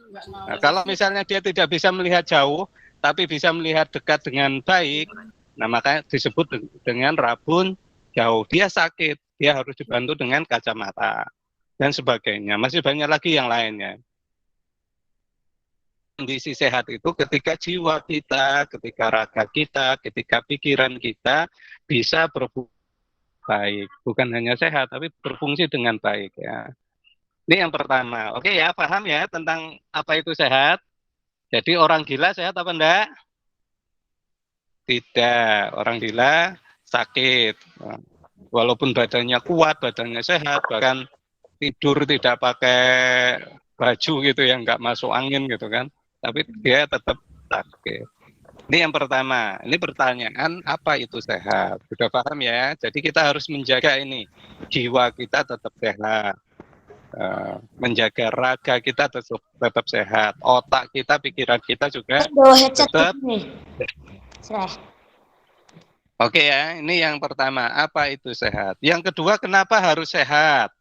Nah, kalau misalnya dia tidak bisa melihat jauh tapi bisa melihat dekat dengan baik, nah maka disebut dengan rabun jauh. Dia sakit, dia harus dibantu dengan kacamata dan sebagainya. Masih banyak lagi yang lainnya. Kondisi sehat itu ketika jiwa kita, ketika raga kita, ketika pikiran kita bisa berfungsi baik, bukan hanya sehat tapi berfungsi dengan baik ya. Ini yang pertama. Oke ya, paham ya tentang apa itu sehat? Jadi orang gila sehat apa enggak? Tidak, orang gila sakit. Walaupun badannya kuat, badannya sehat, bahkan tidur tidak pakai baju gitu ya, nggak masuk angin gitu kan, tapi dia tetap sakit. Ini yang pertama. Ini pertanyaan, apa itu sehat? Sudah paham ya? Jadi kita harus menjaga ini. Jiwa kita tetap sehat. Menjaga raga kita tetap sehat. Otak kita, pikiran kita juga tetap. Oke ya, ini yang pertama. Apa itu sehat? Yang kedua, kenapa harus sehat?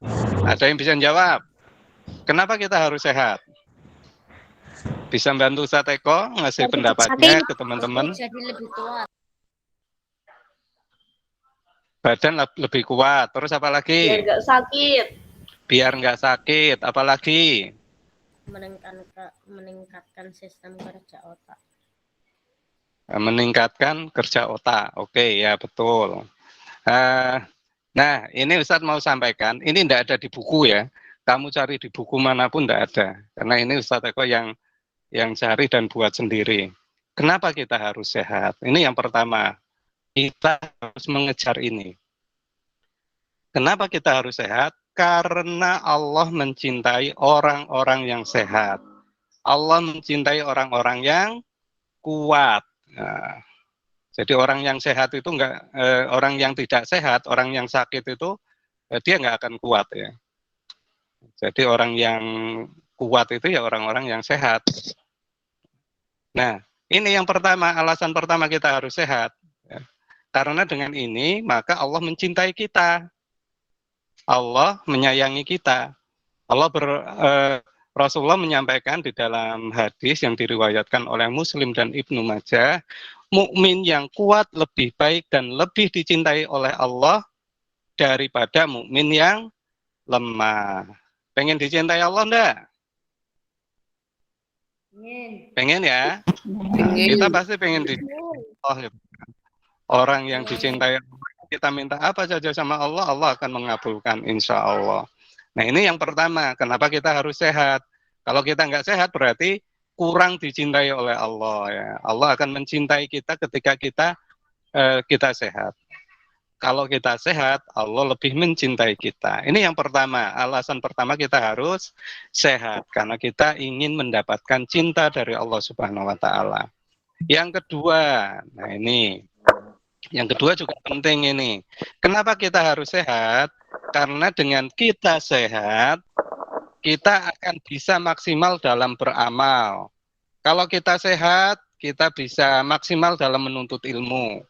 Ada yang bisa jawab? Kenapa kita harus sehat? Bisa bantu Ustaz Eko ngasih pendapatnya ke teman-teman. Badan lebih kuat. Terus apa lagi? Biar nggak sakit. Biar nggak sakit. Apa lagi? Meningkatkan sistem kerja otak. Meningkatkan kerja otak. Oke, ya betul. Nah, ini Ustaz mau sampaikan. Ini tidak ada di buku ya. Kamu cari di buku manapun tidak ada. Karena ini Ustaz Eko yang cari dan buat sendiri. Kenapa kita harus sehat? Ini yang pertama, kita harus mengejar ini. Kenapa kita harus sehat? Karena Allah mencintai orang-orang yang sehat. Allah mencintai orang-orang yang kuat. Nah, jadi orang yang sehat itu orang yang tidak sehat, orang yang sakit itu dia nggak akan kuat ya. Jadi orang yang kuat itu ya orang-orang yang sehat. Nah, ini yang pertama, alasan pertama kita harus sehat. Ya. Karena dengan ini, maka Allah mencintai kita. Allah menyayangi kita. Rasulullah menyampaikan di dalam hadis yang diriwayatkan oleh Muslim dan Ibnu Majah, mukmin yang kuat lebih baik dan lebih dicintai oleh Allah daripada mukmin yang lemah. Pengen dicintai Allah enggak? Pengen ya? Nah, kita pasti pengen dicintai. Orang yang dicintai, kita minta apa saja sama Allah, Allah akan mengabulkan insya Allah. Nah ini yang pertama, kenapa kita harus sehat? Kalau kita nggak sehat berarti kurang dicintai oleh Allah ya. Allah akan mencintai kita ketika kita sehat. Kalau kita sehat, Allah lebih mencintai kita. Ini yang pertama, alasan pertama kita harus sehat karena kita ingin mendapatkan cinta dari Allah Subhanahu wa taala. Yang kedua, nah ini. Yang kedua juga penting ini. Kenapa kita harus sehat? Karena dengan kita sehat, kita akan bisa maksimal dalam beramal. Kalau kita sehat, kita bisa maksimal dalam menuntut ilmu.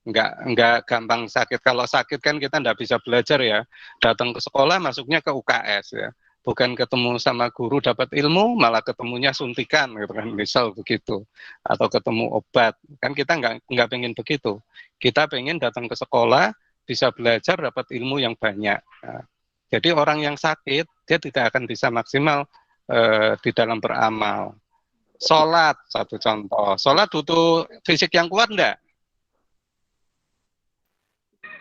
Enggak gampang sakit. Kalau sakit kan kita enggak bisa belajar ya. Datang ke sekolah masuknya ke UKS ya. Bukan ketemu sama guru dapat ilmu, malah ketemunya suntikan gitu kan, misal begitu. Atau ketemu obat. Kan kita enggak pengen begitu. Kita pengen datang ke sekolah, bisa belajar, dapat ilmu yang banyak. Nah, jadi orang yang sakit, dia tidak akan bisa maksimal di dalam beramal. Sholat, satu contoh. Sholat butuh fisik yang kuat enggak?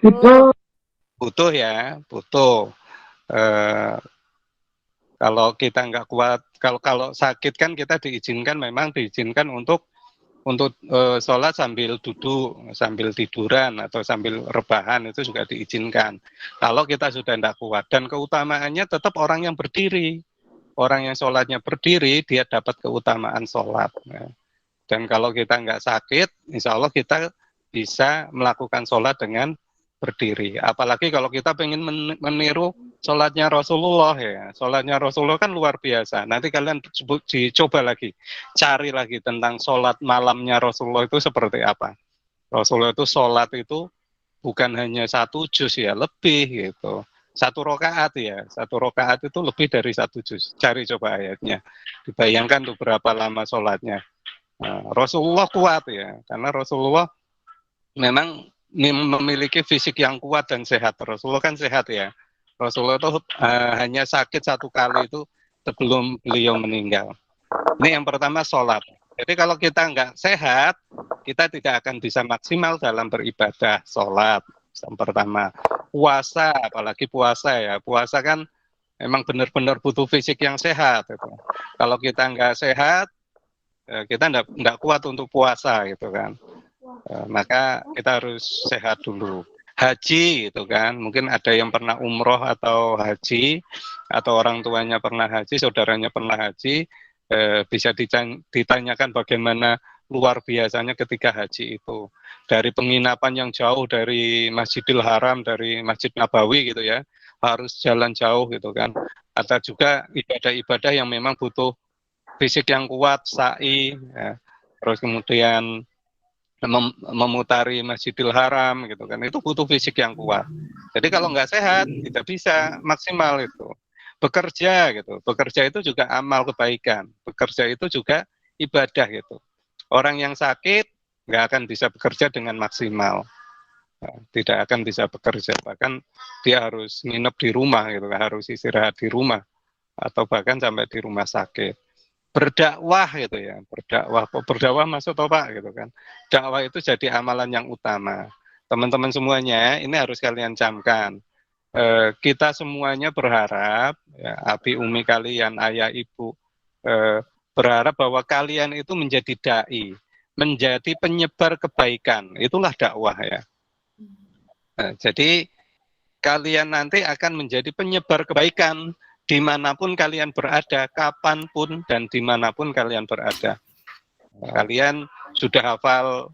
Betul. Butuh ya, butuh. Kalau kita nggak kuat, kalau sakit kan kita memang diizinkan untuk sholat sambil duduk, sambil tiduran atau sambil rebahan, itu juga diizinkan. Kalau kita sudah tidak kuat, dan keutamaannya tetap orang yang berdiri. Orang yang sholatnya berdiri, dia dapat keutamaan sholat. Dan kalau kita nggak sakit, insya Allah kita bisa melakukan sholat dengan berdiri. Apalagi kalau kita pengen meniru sholatnya Rasulullah ya. Sholatnya Rasulullah kan luar biasa. Nanti kalian dicoba lagi, cari lagi tentang sholat malamnya Rasulullah itu seperti apa. Rasulullah itu sholat itu bukan hanya satu juz ya, lebih gitu. Satu rakaat ya, satu rakaat itu lebih dari satu juz. Cari coba ayatnya, dibayangkan tuh berapa lama sholatnya. Nah, Rasulullah kuat ya, karena Rasulullah memang memiliki fisik yang kuat dan sehat. Rasulullah kan sehat ya. Rasulullah itu hanya sakit satu kali itu sebelum beliau meninggal. Ini yang pertama, sholat. Jadi kalau kita nggak sehat, kita tidak akan bisa maksimal dalam beribadah. Sholat yang pertama. Puasa, apalagi puasa ya. Puasa kan memang benar-benar butuh fisik yang sehat. Gitu. Kalau kita nggak sehat, kita nggak kuat untuk puasa gitu kan. Maka kita harus sehat dulu. Haji gitu kan, mungkin ada yang pernah umroh atau haji, atau orang tuanya pernah haji, saudaranya pernah haji, bisa ditanyakan bagaimana luar biasanya ketika haji itu. Dari penginapan yang jauh dari Masjidil Haram, dari Masjid Nabawi gitu ya, harus jalan jauh gitu kan. Ada juga ibadah-ibadah yang memang butuh fisik yang kuat, sa'i, ya. Terus kemudian memutari Masjidil Haram gitu kan, itu butuh fisik yang kuat. Jadi kalau nggak sehat tidak bisa maksimal itu. Bekerja gitu, bekerja itu juga amal kebaikan, bekerja itu juga ibadah gitu. Orang yang sakit nggak akan bisa bekerja dengan maksimal, tidak akan bisa bekerja, bahkan dia harus nginep di rumah gitu, harus istirahat di rumah atau bahkan sampai di rumah sakit. Berdakwah gitu ya, berdakwah masuk toh Pak gitu kan. Dakwah itu jadi amalan yang utama. Teman-teman semuanya ini harus kalian camkan. Kita semuanya berharap, ya, abi umi kalian, ayah ibu, berharap bahwa kalian itu menjadi dai, menjadi penyebar kebaikan. Itulah dakwah ya. Jadi kalian nanti akan menjadi penyebar kebaikan dimanapun kalian berada, kapanpun dan dimanapun kalian berada. Kalian sudah hafal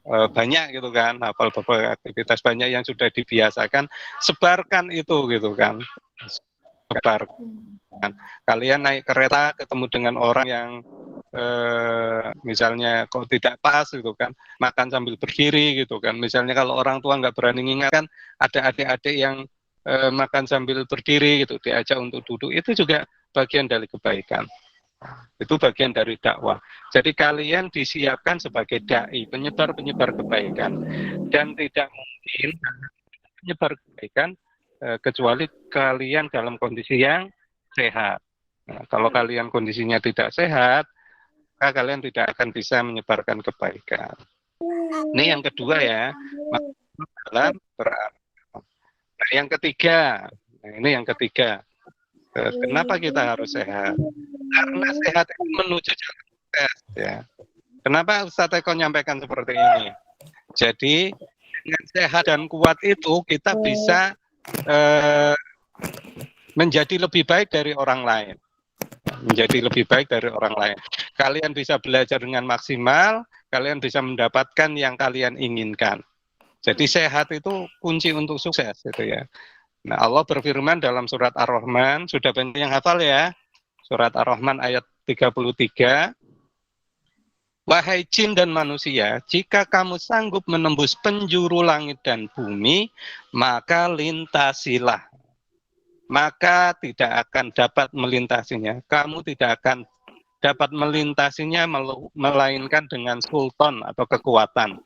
banyak gitu kan, hafal beberapa aktivitas banyak yang sudah dibiasakan, sebarkan itu gitu kan. Sebarkan. Kalian naik kereta ketemu dengan orang yang misalnya kok tidak pas gitu kan, makan sambil berdiri gitu kan. Misalnya kalau orang tua nggak berani mengingatkan, ada adik-adik yang makan sambil berdiri gitu, diajak untuk duduk, itu juga bagian dari kebaikan. Itu bagian dari dakwah. Jadi kalian disiapkan sebagai dai, penyebar kebaikan, dan tidak mungkin menyebar kebaikan kecuali kalian dalam kondisi yang sehat. Nah, kalau kalian kondisinya tidak sehat, maka kalian tidak akan bisa menyebarkan kebaikan. Ini yang kedua ya, dalam beramal. Nah, yang ketiga, ini yang ketiga. Kenapa kita harus sehat? Karena sehat itu menuju jalan sukses. Ya. Kenapa Ustaz Eko nyampaikan seperti ini? Jadi dengan sehat dan kuat itu kita bisa menjadi lebih baik dari orang lain. Menjadi lebih baik dari orang lain. Kalian bisa belajar dengan maksimal, kalian bisa mendapatkan yang kalian inginkan. Jadi sehat itu kunci untuk sukses gitu ya. Nah, Allah berfirman dalam surat Ar-Rahman, sudah banyak yang hafal ya. Surat Ar-Rahman ayat 33. Wahai jin dan manusia, jika kamu sanggup menembus penjuru langit dan bumi, maka lintasilah. Maka tidak akan dapat melintasinya. Kamu tidak akan dapat melintasinya melainkan dengan sultan atau kekuatan.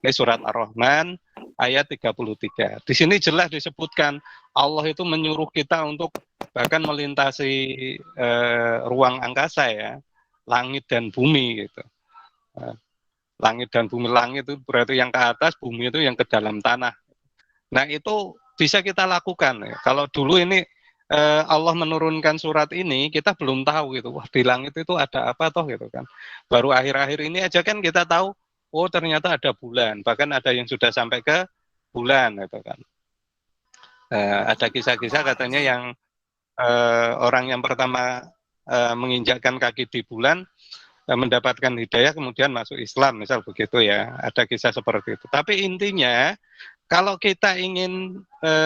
Ini surat Ar-Rahman ayat 33. Di sini jelas disebutkan Allah itu menyuruh kita untuk bahkan melintasi ruang angkasa ya. langit dan bumi gitu. Langit dan bumi, langit itu berarti yang ke atas, bumi itu yang ke dalam tanah. Nah itu bisa kita lakukan. Kalau dulu ini Allah menurunkan surat ini, kita belum tahu gitu. Wah di langit itu ada apa toh gitu kan. Baru akhir-akhir ini aja kan kita tahu, oh ternyata ada bulan. Bahkan ada yang sudah sampai ke bulan gitu kan. Ada kisah-kisah katanya yang orang yang pertama menginjakkan kaki di bulan mendapatkan hidayah kemudian masuk Islam misal begitu ya, ada kisah seperti itu. Tapi intinya kalau kita ingin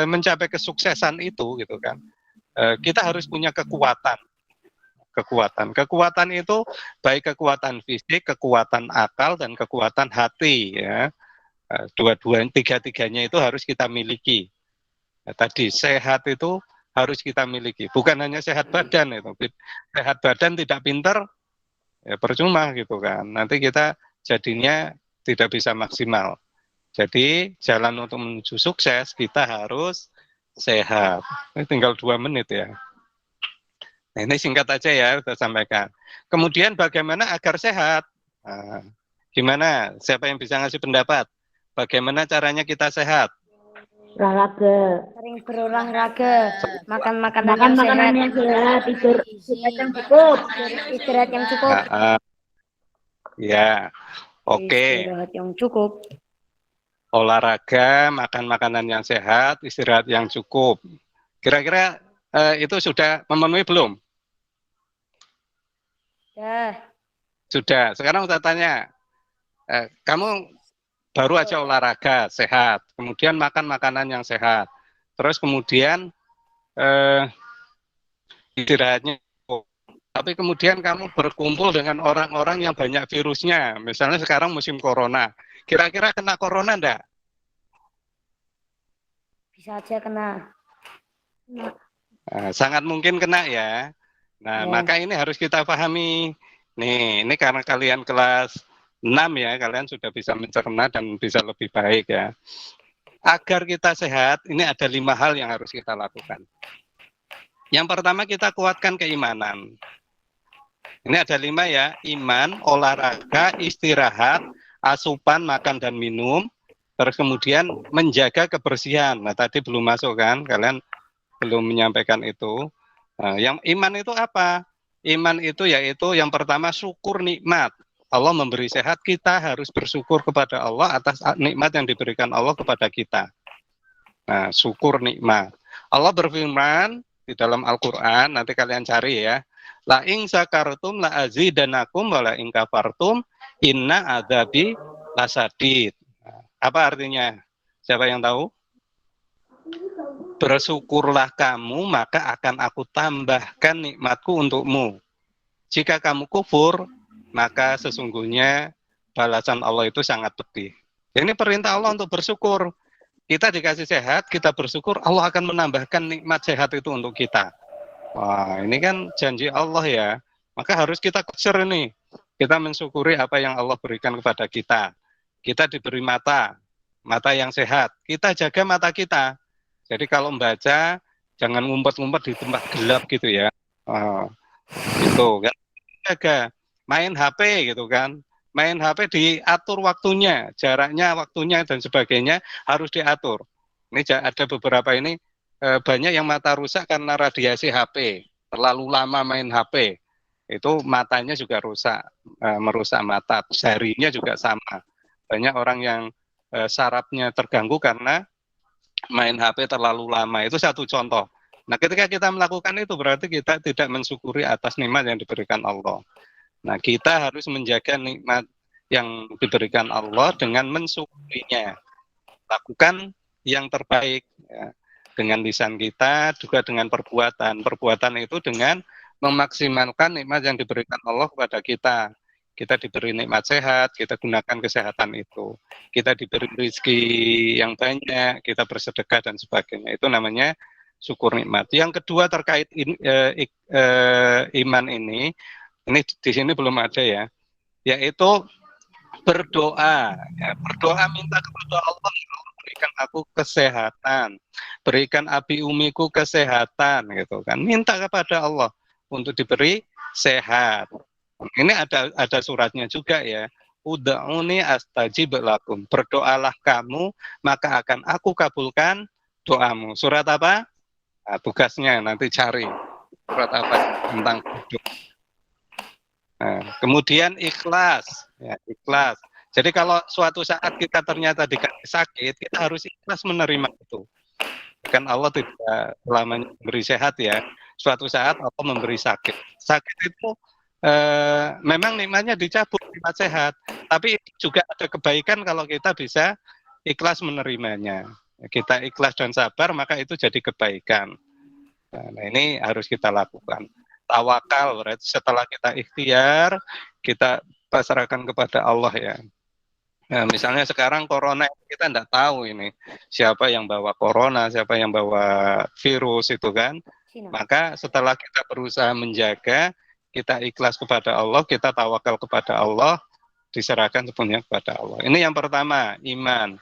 mencapai kesuksesan itu gitu kan, kita harus punya kekuatan itu baik kekuatan fisik, kekuatan akal dan kekuatan hati ya. Tiga-tiganya itu harus kita miliki. Tadi sehat itu harus kita miliki, bukan hanya sehat badan itu. Sehat badan tidak pintar ya percuma gitu kan. Nanti kita jadinya tidak bisa maksimal. Jadi jalan untuk menuju sukses kita harus sehat. Ini tinggal 2 menit ya. Nah, ini singkat aja ya, kita sampaikan. Kemudian bagaimana agar sehat? Nah, gimana? Siapa yang bisa ngasih pendapat? Bagaimana caranya kita sehat? Olahraga. Sering berolahraga, makan makanan Yang sehat, tidur yang cukup. istirahat yang cukup. Ya, oke. Istirahat yang cukup. Olahraga, makan makanan yang sehat, istirahat yang cukup. Kira-kira itu sudah memenuhi belum? Sudah. Sekarang saya tanya, kamu baru aja olahraga sehat, kemudian makan makanan yang sehat, terus kemudian istirahatnya cukup. Tapi kemudian kamu berkumpul dengan orang-orang yang banyak virusnya, misalnya sekarang musim corona. Kira-kira kena corona enggak? Bisa aja kena. Sangat mungkin kena ya. Nah, maka ini harus kita pahami. Nih, ini karena kalian kelas 6 ya, kalian sudah bisa mencerna dan bisa lebih baik ya. Agar kita sehat, ini ada 5 hal yang harus kita lakukan. Yang pertama kita kuatkan keimanan. Ini ada 5 ya, iman, olahraga, istirahat, asupan, makan dan minum, terus kemudian menjaga kebersihan. Nah tadi belum masuk kan, kalian belum menyampaikan itu. Nah, yang iman itu apa? Iman itu yaitu yang pertama syukur nikmat. Allah memberi sehat, kita harus bersyukur kepada Allah atas nikmat yang diberikan Allah kepada kita. Nah, syukur nikmat. Allah berfirman di dalam Al-Quran, nanti kalian cari ya. La ing sakartum la azidanakum wa la ing kafartum inna adzabi lasadid. Apa artinya? Siapa yang tahu? Bersyukurlah kamu, maka akan aku tambahkan nikmatku untukmu. Jika kamu kufur, maka sesungguhnya balasan Allah itu sangat pedih. Ini perintah Allah untuk bersyukur. Kita dikasih sehat, kita bersyukur, Allah akan menambahkan nikmat sehat itu untuk kita. Wah, ini kan janji Allah ya. Maka harus kita kejar ini. Kita mensyukuri apa yang Allah berikan kepada kita. Kita diberi mata yang sehat. Kita jaga mata kita. Jadi kalau membaca, jangan ngumpet-ngumpet di tempat gelap gitu ya. Gitu kan. Jaga. Main HP gitu kan, main HP diatur waktunya, jaraknya, waktunya dan sebagainya harus diatur. Ini ada beberapa ini banyak yang mata rusak karena radiasi HP, terlalu lama main HP, itu matanya juga rusak, merusak mata, jarinya juga sama. Banyak orang yang sarafnya terganggu karena main HP terlalu lama, itu satu contoh. Nah ketika kita melakukan itu berarti kita tidak mensyukuri atas nikmat yang diberikan Allah. Nah, kita harus menjaga nikmat yang diberikan Allah dengan mensyukurinya. Lakukan yang terbaik ya. Dengan lisan kita, juga dengan perbuatan. Perbuatan itu dengan memaksimalkan nikmat yang diberikan Allah kepada kita. Kita diberi nikmat sehat, kita gunakan kesehatan itu. Kita diberi rezeki yang banyak, kita bersedekah dan sebagainya. Itu namanya syukur nikmat. Yang kedua terkait iman ini di sini belum ada ya, yaitu berdoa. Ya, berdoa minta kepada Allah, berikan aku kesehatan, berikan abi umiku kesehatan, gitu kan. Minta kepada Allah untuk diberi sehat. Ini ada suratnya juga ya. Ud'uni astajib lakum. Berdoalah kamu, maka akan aku kabulkan doamu. Surat apa? Nah, tugasnya nanti cari. Surat apa tentang doa. Nah, kemudian ikhlas. Ya, ikhlas. Jadi kalau suatu saat kita ternyata dikasih sakit, kita harus ikhlas menerima itu. Kan Allah tidak selamanya memberi sehat ya. Suatu saat Allah memberi sakit. Sakit itu memang nikmatnya dicabut, nikmat sehat. Tapi juga ada kebaikan kalau kita bisa ikhlas menerimanya. Kita ikhlas dan sabar, maka itu jadi kebaikan. Nah, ini harus kita lakukan. Tawakal, berarti setelah kita ikhtiar, kita pasrahkan kepada Allah ya. Nah, misalnya sekarang corona kita tidak tahu ini siapa yang bawa corona, siapa yang bawa virus itu kan. Maka setelah kita berusaha menjaga, kita ikhlas kepada Allah, kita tawakal kepada Allah, diserahkan sepenuhnya kepada Allah. Ini yang pertama, iman.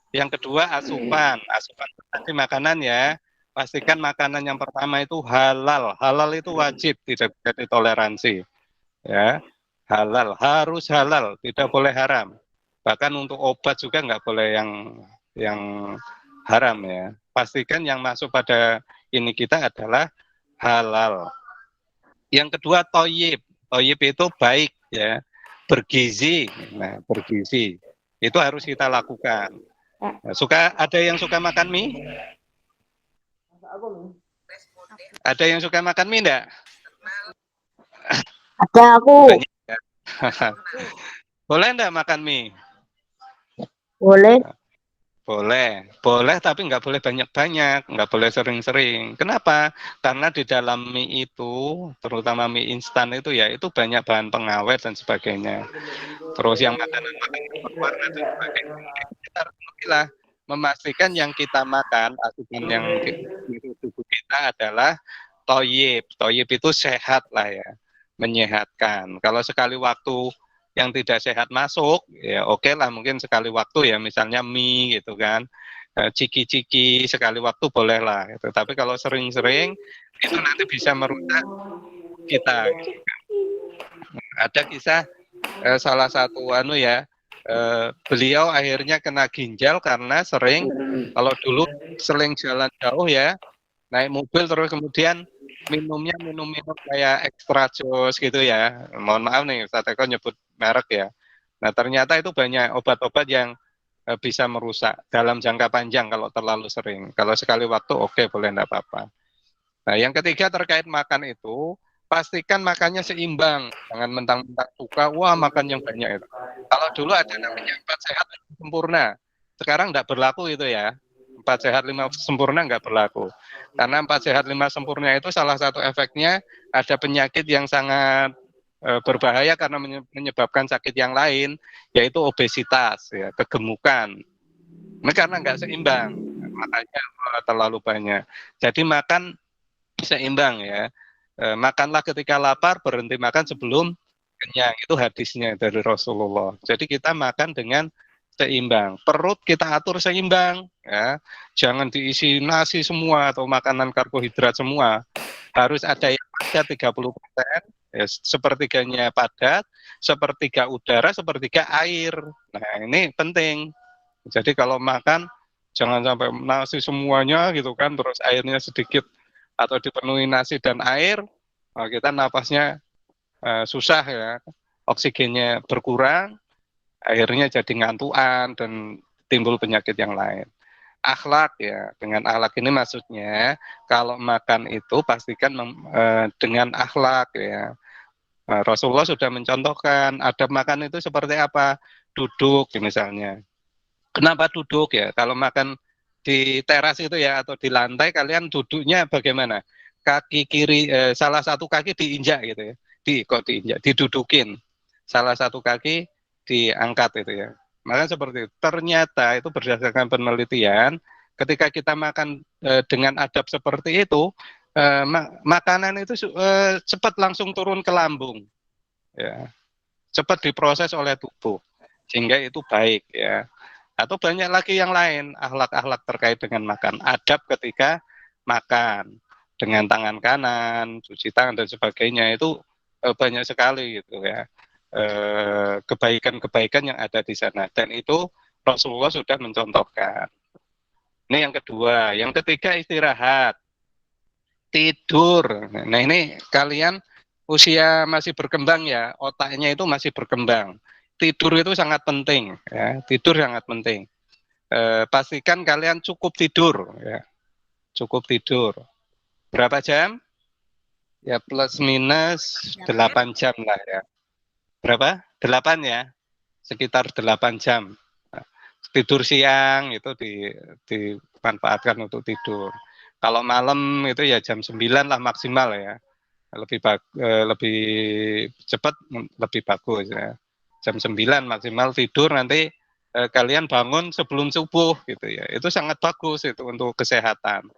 Yang kedua, asupan. Asupan berarti makanan ya. Pastikan makanan yang pertama itu halal. Halal itu wajib, tidak bisa ditoleransi. Ya, halal, harus halal, tidak boleh haram. Bahkan untuk obat juga nggak boleh yang haram ya. Pastikan yang masuk pada ini kita adalah halal. Yang kedua toyib. Toyib itu baik ya, bergizi. Nah, bergizi itu harus kita lakukan. Nah, ada yang suka makan mie? Ada yang suka makan mie enggak? Ada aku. Boleh enggak makan mie? Boleh. Boleh, tapi nggak boleh banyak-banyak, nggak boleh sering-sering. Kenapa? Karena di dalam mie itu, terutama mie instan itu ya, itu banyak bahan pengawet dan sebagainya. Terus yang makanan-makanan berwarna dan sebagainya. Kita harus memastikan yang kita makan, asupan yang di tubuh kita adalah toyib. Toyib itu sehat lah ya, menyehatkan. Kalau sekali waktu yang tidak sehat masuk, ya oke lah mungkin sekali waktu ya, misalnya mie gitu kan, ciki-ciki sekali waktu boleh lah. Gitu. Tapi kalau sering-sering itu nanti bisa merusak kita. Gitu kan. Ada kisah salah satu beliau akhirnya kena ginjal karena sering, kalau dulu sering jalan jauh ya, naik mobil terus kemudian minum kayak extra jus gitu ya. Mohon maaf nih, Ustaz Eko nyebut merek ya. Nah, ternyata itu banyak obat-obat yang bisa merusak dalam jangka panjang kalau terlalu sering. Kalau sekali waktu oke, boleh, enggak apa-apa. Nah, yang ketiga terkait makan itu, pastikan makannya seimbang. Jangan mentang-mentang suka, wah makan yang banyak itu. Kalau dulu ada namanya 4 sehat 5 sempurna. Sekarang enggak berlaku itu ya. 4 sehat 5 sempurna enggak berlaku. Karena 4 sehat 5 sempurna itu salah satu efeknya ada penyakit yang sangat berbahaya karena menyebabkan sakit yang lain, yaitu obesitas, ya, kegemukan. Ini karena nggak seimbang, makanya terlalu banyak. Jadi makan seimbang ya. Makanlah ketika lapar, berhenti makan sebelum kenyang. Itu hadisnya dari Rasulullah. Jadi kita makan dengan seimbang. Perut kita atur seimbang, ya. Jangan diisi nasi semua atau makanan karbohidrat semua. Harus ada yang padat 30%, ya, sepertiganya padat, sepertiga udara, sepertiga air. Nah, ini penting. Jadi kalau makan jangan sampai nasi semuanya gitu kan, terus airnya sedikit atau dipenuhi nasi dan air, kita napasnya susah ya, oksigennya berkurang, akhirnya jadi ngantuan dan timbul penyakit yang lain. Akhlak ya, dengan akhlak ini maksudnya kalau makan itu pastikan dengan akhlak ya. Rasulullah sudah mencontohkan adab makan itu seperti apa, duduk misalnya. Kenapa duduk ya? Kalau makan di teras itu ya atau di lantai, kalian duduknya bagaimana? Kaki kiri, salah satu kaki diinjak gitu ya, diinjak, didudukin, salah satu kaki diangkat itu ya. Maka seperti itu. Ternyata itu berdasarkan penelitian, ketika kita makan dengan adab seperti itu, makanan itu cepat langsung turun ke lambung, ya, cepat diproses oleh tubuh, sehingga itu baik ya. Atau banyak lagi yang lain, akhlak-akhlak terkait dengan makan, adab ketika makan, dengan tangan kanan, cuci tangan dan sebagainya itu banyak sekali gitu ya kebaikan-kebaikan yang ada di sana, dan itu Rasulullah sudah mencontohkan. Ini yang kedua. Yang ketiga istirahat, tidur. Nah ini kalian usia masih berkembang ya, otaknya itu masih berkembang. Tidur itu sangat penting ya, tidur sangat penting. Pastikan kalian cukup tidur ya, cukup tidur. Berapa jam? Ya plus minus 8 jam lah ya. Berapa? 8 ya, sekitar 8 jam. Nah, tidur siang itu dimanfaatkan untuk tidur. Kalau malam itu ya jam 9 lah maksimal ya. Lebih cepat lebih bagus ya. Jam 9 maksimal tidur, nanti kalian bangun sebelum subuh gitu ya. Itu sangat bagus itu untuk kesehatan.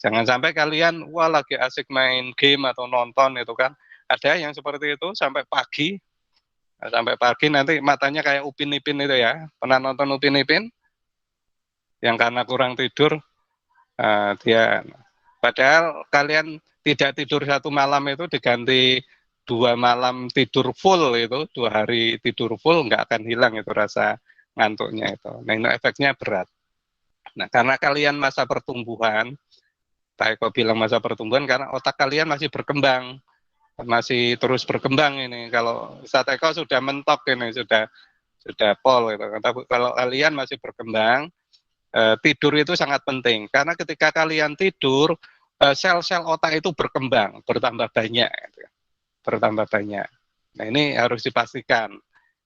Jangan sampai kalian lagi asik main game atau nonton itu kan. Ada yang seperti itu sampai pagi. Sampai pagi nanti matanya kayak Upin Ipin itu ya. Pernah nonton Upin Ipin? Yang karena kurang tidur dia, padahal kalian tidak tidur 1 malam itu diganti 2 malam tidur full, itu 2 hari tidur full, nggak akan hilang itu rasa ngantuknya itu. Nah ini efeknya berat. Nah karena kalian masa pertumbuhan, Pak Eko bilang masa pertumbuhan karena otak kalian masih berkembang, masih terus berkembang ini. Kalau Ustaz Eko sudah mentok ini, sudah pol gitu. Kalau kalian masih berkembang, tidur itu sangat penting karena ketika kalian tidur, sel-sel otak itu berkembang, bertambah banyak gitu. Bertambah banyak. Nah ini harus dipastikan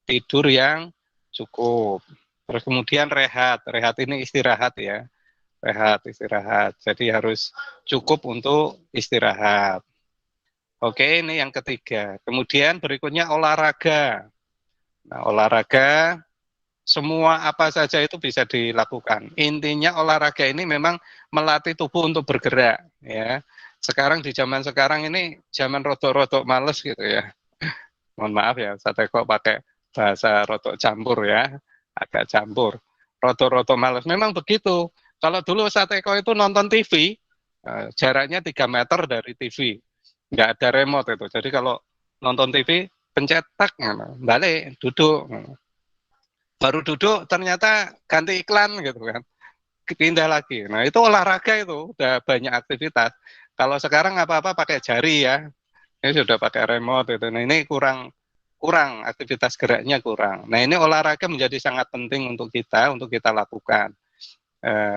tidur yang cukup. Terus kemudian rehat ini istirahat ya. Istirahat. Jadi harus cukup untuk istirahat. Oke, ini yang ketiga. Kemudian berikutnya olahraga. Nah, olahraga semua apa saja itu bisa dilakukan. Intinya olahraga ini memang melatih tubuh untuk bergerak ya. Sekarang di zaman sekarang ini zaman rodok-rodok males gitu ya. Mohon maaf ya, saya kok pakai bahasa rodok campur ya, agak campur. Rodok-rodok males. Memang begitu. Kalau dulu Sateko itu nonton TV, jaraknya 3 meter dari TV, nggak ada remote itu. Jadi kalau nonton TV, pencet tak, balik, duduk. Baru duduk, ternyata ganti iklan gitu kan, pindah lagi. Nah itu olahraga itu, udah banyak aktivitas. Kalau sekarang apa-apa pakai jari ya, ini sudah pakai remote itu. Nah ini kurang aktivitas geraknya kurang. Nah ini olahraga menjadi sangat penting untuk kita lakukan.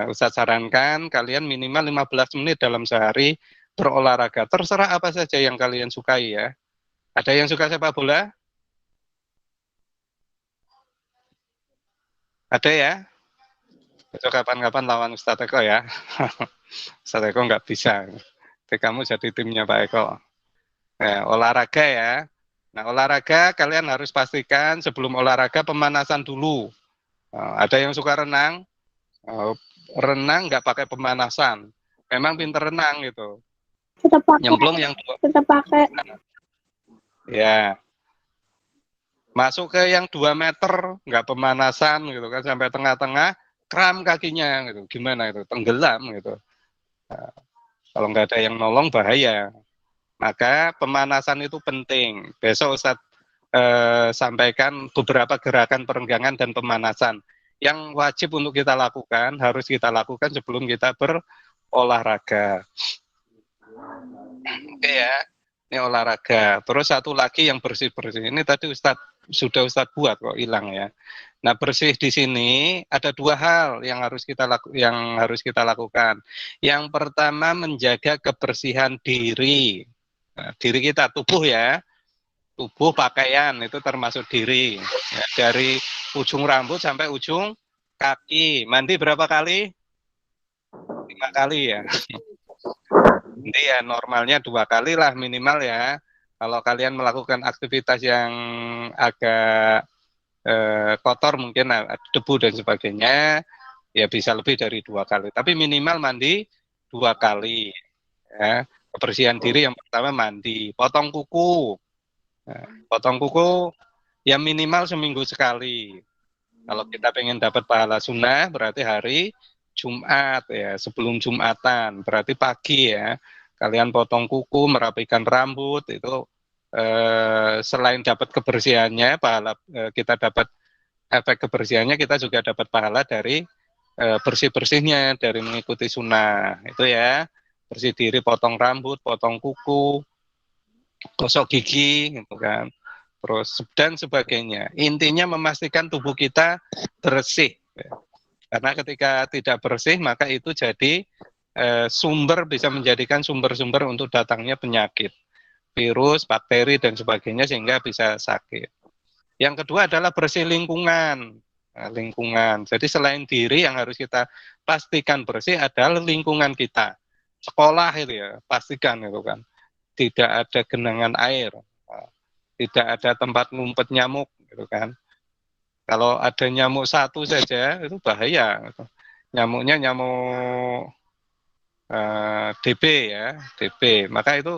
Ustadz sarankan kalian minimal 15 menit dalam sehari berolahraga. Terserah apa saja yang kalian sukai ya. Ada yang suka sepak bola? Ada ya? Besok kapan-kapan lawan Ustadz Eko ya. Ustadz Eko nggak bisa. Jadi kamu jadi timnya Pak Eko. Nah, olahraga ya. Nah olahraga kalian harus pastikan sebelum olahraga pemanasan dulu. Ada yang suka renang? Renang nggak pakai pemanasan, memang pinter renang gitu. Tetap pakai. Nyemplung yang tetap pakai. Ya, masuk ke yang 2 meter nggak pemanasan gitu kan, sampai tengah-tengah kram kakinya gitu, gimana itu, tenggelam gitu. Nah, kalau nggak ada yang nolong bahaya. Maka pemanasan itu penting. Besok Ustadz sampaikan beberapa gerakan perenggangan dan pemanasan yang wajib untuk kita lakukan, harus kita lakukan sebelum kita berolahraga. Oke ya, ini olahraga. Terus satu lagi yang bersih-bersih. Ini tadi sudah Ustadz buat kok hilang ya. Nah bersih di sini ada 2 hal yang harus kita lakukan. Yang pertama menjaga kebersihan diri. Nah, diri kita, tubuh ya. Tubuh, pakaian itu termasuk diri ya, dari ujung rambut sampai ujung kaki. Mandi berapa kali? 5 kali ya. Jadi ya normalnya 2 kali lah minimal ya. Kalau kalian melakukan aktivitas yang agak kotor, mungkin debu dan sebagainya, ya bisa lebih dari 2 kali. Tapi minimal mandi 2 kali ya. Kebersihan diri yang pertama mandi. Potong kuku. Nah, potong kuku yang minimal seminggu sekali. Kalau kita pengen dapat pahala sunnah berarti hari Jumat ya, sebelum Jumatan, berarti pagi ya. Kalian potong kuku, merapikan rambut itu selain dapat kebersihannya, pahala kita dapat efek kebersihannya, kita juga dapat pahala dari bersih-bersihnya, dari mengikuti sunnah. Itu ya, bersih diri, potong rambut, potong kuku, gosok gigi, gitu kan. Terus dan sebagainya. Intinya memastikan tubuh kita bersih. Karena ketika tidak bersih, maka itu jadi bisa menjadikan sumber-sumber untuk datangnya penyakit, virus, bakteri, dan sebagainya, sehingga bisa sakit. Yang kedua adalah bersih lingkungan. Nah, lingkungan. Jadi selain diri yang harus kita pastikan bersih adalah lingkungan kita. Sekolah itu ya, pastikan itu kan. Tidak ada genangan air, tidak ada tempat ngumpet nyamuk, gitu kan. Kalau ada nyamuk satu saja itu bahaya. Nyamuknya nyamuk DB ya, DB. Maka itu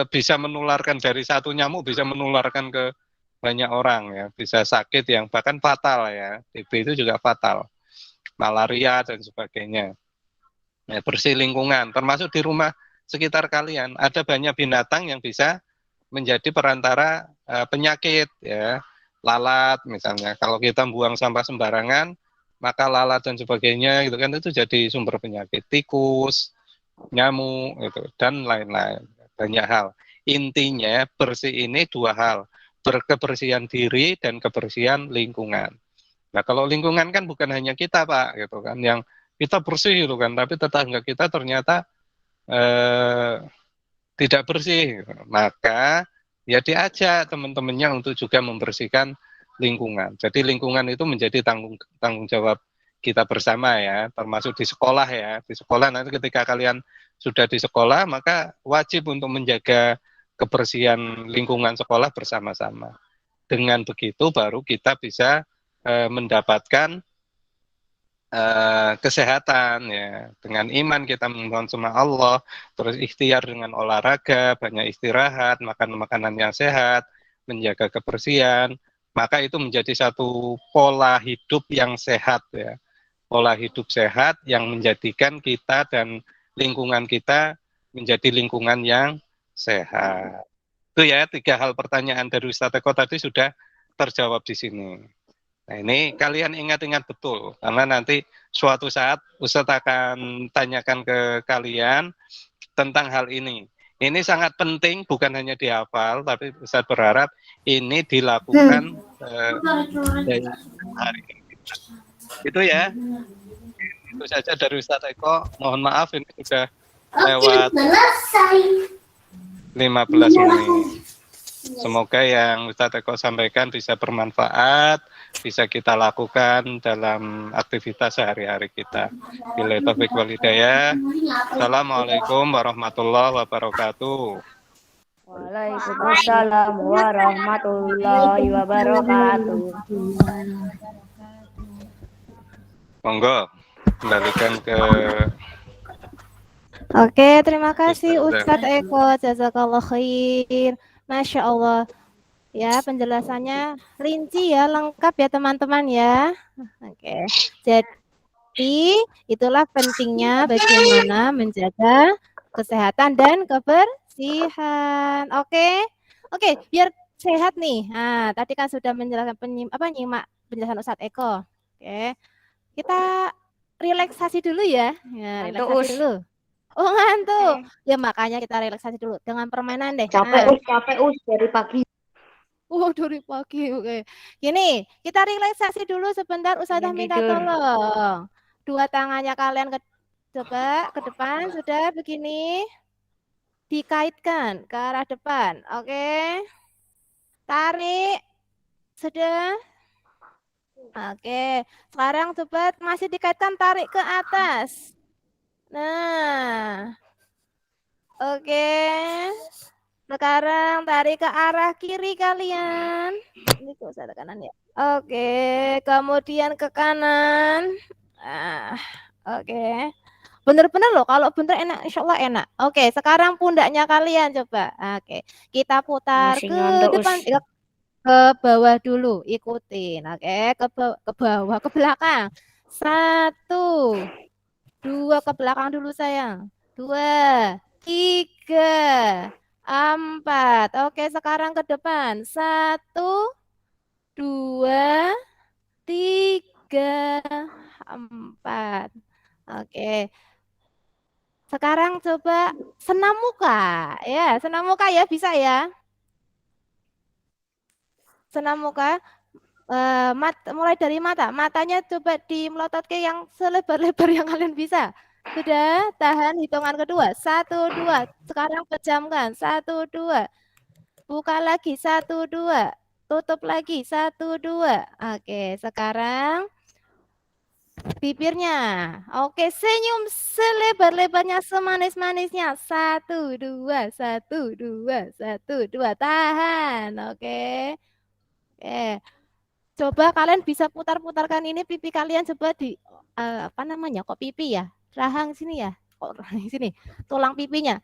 bisa menularkan, dari satu nyamuk bisa menularkan ke banyak orang ya, bisa sakit yang bahkan fatal ya. DB itu juga fatal, malaria dan sebagainya. Ya, bersih lingkungan, termasuk di rumah sekitar kalian ada banyak binatang yang bisa menjadi perantara penyakit ya. Lalat misalnya, kalau kita buang sampah sembarangan, maka lalat dan sebagainya gitu kan, itu jadi sumber penyakit. Tikus, nyamuk gitu, dan lain-lain, banyak hal. Intinya bersih ini dua hal, berkebersihan diri dan kebersihan lingkungan. Nah, kalau lingkungan kan bukan hanya kita Pak gitu kan, yang kita bersih gitu kan, tapi tetangga kita ternyata tidak bersih, maka ya diajak teman-temannya untuk juga membersihkan lingkungan. Jadi lingkungan itu menjadi tanggung jawab kita bersama ya, termasuk di sekolah ya. Di sekolah nanti ketika kalian sudah di sekolah, maka wajib untuk menjaga kebersihan lingkungan sekolah bersama-sama. Dengan begitu baru kita bisa mendapatkan kesehatan ya. Dengan iman kita memohon sama Allah, terus ikhtiar dengan olahraga, banyak istirahat, makan makanan yang sehat, menjaga kebersihan, maka itu menjadi satu pola hidup yang sehat ya. Pola hidup sehat yang menjadikan kita dan lingkungan kita menjadi lingkungan yang sehat. Itu ya 3 hal pertanyaan dari Ustadz Eko tadi sudah terjawab di sini. Nah, ini kalian ingat-ingat betul, karena nanti suatu saat Ustadz akan tanyakan ke kalian tentang hal ini. Ini sangat penting, bukan hanya dihafal, tapi Ustadz berharap ini dilakukan dari hari ini. Itu ya. Itu saja dari Ustadz Eko. Mohon maaf ini sudah lewat 15 menit. Semoga yang Ustadz Eko sampaikan bisa bermanfaat, bisa kita lakukan dalam aktivitas sehari-hari kita. Billahi taufiq wal hidayah. Assalamualaikum warahmatullahi wabarakatuh. Waalaikumsalam warahmatullahi wabarakatuh. Monggo, kembalikan ke... Oke, terima kasih Ustadz Eko, jazakallah khair. Masya Allah, ya penjelasannya rinci ya, lengkap ya teman-teman ya. Oke, jadi itulah pentingnya bagaimana menjaga kesehatan dan kebersihan. Oke, biar sehat nih. Nah, tadi kan sudah menjelaskan nyimak penjelasan Ustadz Eko. Oke, kita relaksasi dulu ya. Relaksasi dulu. Oh ngantuk. Ya makanya kita relaksasi dulu dengan permainan deh. Capek dari pagi. Dari pagi. Oke. Gini, kita relaksasi dulu sebentar. Ustazah minta tolong. 2 tangannya kalian coba ke depan, sudah begini. Dikaitkan ke arah depan. Oke. Tarik. Sudah. Oke. Sekarang coba masih dikaitkan, tarik ke atas. Nah, oke. Sekarang tarik ke arah kiri kalian. Ini kok saya kanan ya. Oke, kemudian ke kanan. Oke. Bener-bener loh, kalau bener enak, insya Allah enak. Oke, sekarang pundaknya kalian coba. Oke, kita putar ke depan, ke bawah dulu, ikutin. Oke, ke bawah, ke belakang. 1, 2 ke belakang dulu sayang. 2, 3, 4. Oke, sekarang ke depan. 1, 2, 3, 4. Oke. Sekarang coba senam muka. Ya, senam muka ya, bisa ya. Senam muka. Mulai dari mata. Matanya coba dimelotot ke yang selebar-lebar yang kalian bisa. Sudah, tahan hitungan kedua. 1, 2. Sekarang pejamkan. 1, 2. Buka lagi. 1, 2. Tutup lagi. 1, 2. Oke, sekarang bibirnya. Oke, senyum selebar-lebarnya, semanis-manisnya. 1, 2. 1, 2. 1, 2. Tahan. Oke. Oke. Coba kalian bisa putar-putarkan ini pipi kalian, coba di apa namanya? Kok pipi ya? Rahang sini ya. Kok rahang sini? Tulang pipinya.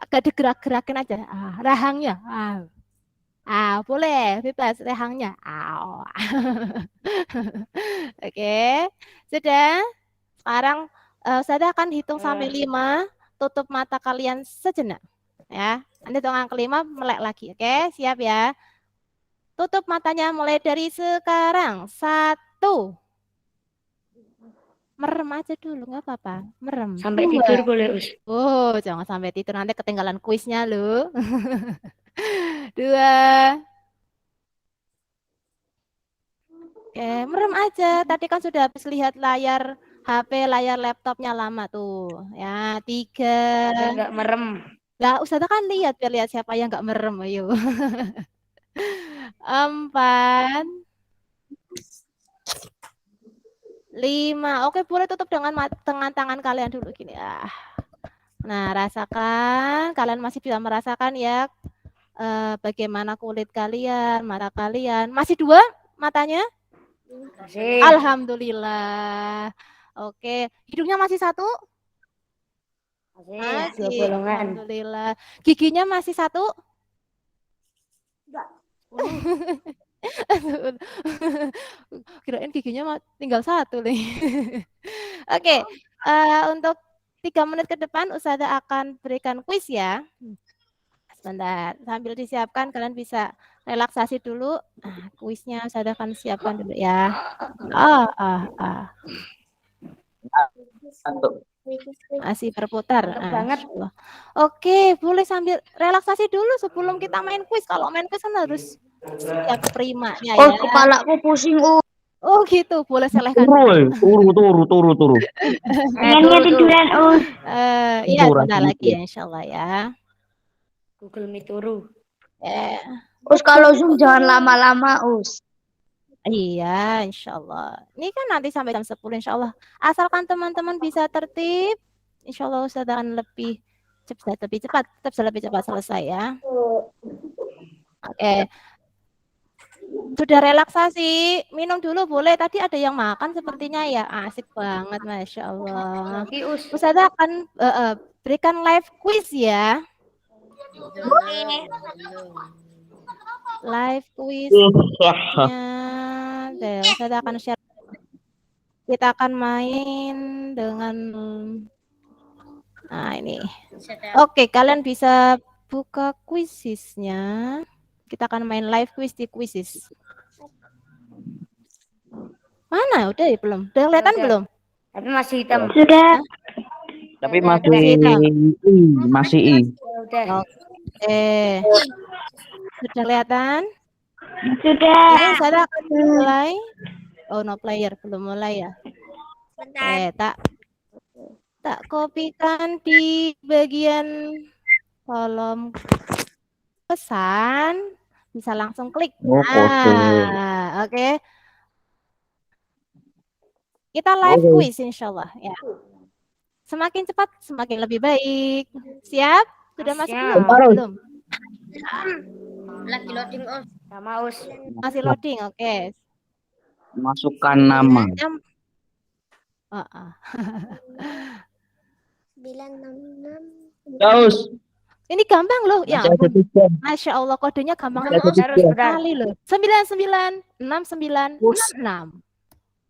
Agak digerak-gerakin aja. Rahangnya. Boleh bebas rahangnya. Oke. Sudah. Sekarang saya akan hitung sampai 5. Tutup mata kalian sejenak. Ya. Nanti hitungan kelima melek lagi. Oke, siap ya. Tutup matanya mulai dari sekarang. 1. Merem aja dulu, nggak apa-apa. Merem. Sampai 2. tidur boleh, Us. Oh, jangan sampai tidur. Nanti ketinggalan kuisnya loh. 2. Oke, merem aja. Tadi kan sudah habis lihat layar HP, layar laptopnya lama tuh. Ya, 3. Enggak merem. Lah, Ustazah kan lihat, biar lihat siapa yang nggak merem. Ayo. 4. 5. Oke, boleh tutup dengan tangan kalian dulu gini. Nah, rasakan. Kalian masih bisa merasakan ya bagaimana kulit kalian, mata kalian. Masih 2 matanya? Masih. Alhamdulillah. Oke, hidungnya masih 1? Masih. 2 bolongan. Alhamdulillah. Giginya masih 1? Enggak. Kirain giginya tinggal 1 nih. Oke, untuk 3 menit ke depan Ustazah akan berikan kuis ya. Sebentar, sambil disiapkan kalian bisa relaksasi dulu. Kuisnya Ustazah akan siapkan dulu ya. Masih berputar. Banget. Oke, boleh sambil relaksasi dulu sebelum kita main kuis. Kalau main kuis kan harus siap primanya ya. Kepalaku pusing, Oh gitu, boleh selehkan. Turu. Pengennya tiduran, Iya, sebentar lagi ya, insyaallah ya. Google Meet turu. Us, kalau Zoom jangan lama-lama, Us. Iya, insyaallah. Ini kan nanti sampai jam 10 insyaallah. Asalkan teman-teman bisa tertib, insyaallah Ustaz akan lebih cepat, tetap lebih cepat selesai ya. Oke. Sudah relaksasi, minum dulu boleh. Tadi ada yang makan sepertinya ya. Asik banget, Masya Allah. Ustazah akan berikan live quiz ya. Live quiznya. Ustazah akan share. Kita akan main dengan ini. Oke, kalian bisa buka quizisnya. Kita akan main live quiz di Quizizz. Mana? Udah ya belum? Udah kelihatan belum? Tapi masih hitam. Sudah. Tapi masih I. Udah. Oke. Sudah kelihatan? Sudah. Ini saya akan mulai. Oh, no player belum mulai ya. Oke, tak kopikan di bagian kolom pesan. Bisa langsung klik. Oke. Kita live quiz insyaallah ya. Semakin cepat semakin lebih baik. Siap? Sudah masuk belum? Lagi loading, Us. Sama, Us. Masih loading, oke. Masukkan nama. 966. Terus. Ini gampang loh, ya. Masya Allah, kodenya gampang sekali loh. 996966.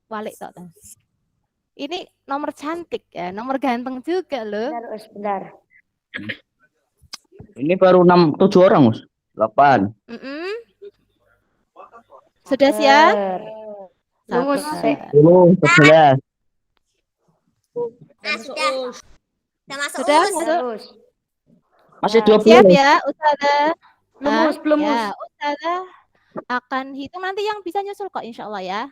Balik toh. Ini nomor cantik ya, nomor ganteng juga loh. Bentar. Ini baru 7 orang, Mus. 8. Mm-mm. Sudah siap? Lumus. Sabar. 10, 11. Nah, sudah. Sudah masuk Sudah us. masuk? Lulus. Masih Ya. 20. Siap ya, Ustazah? Lumus, belum mus. Ya, Ustazah akan hitung nanti yang bisa nyusul kok insya Allah ya.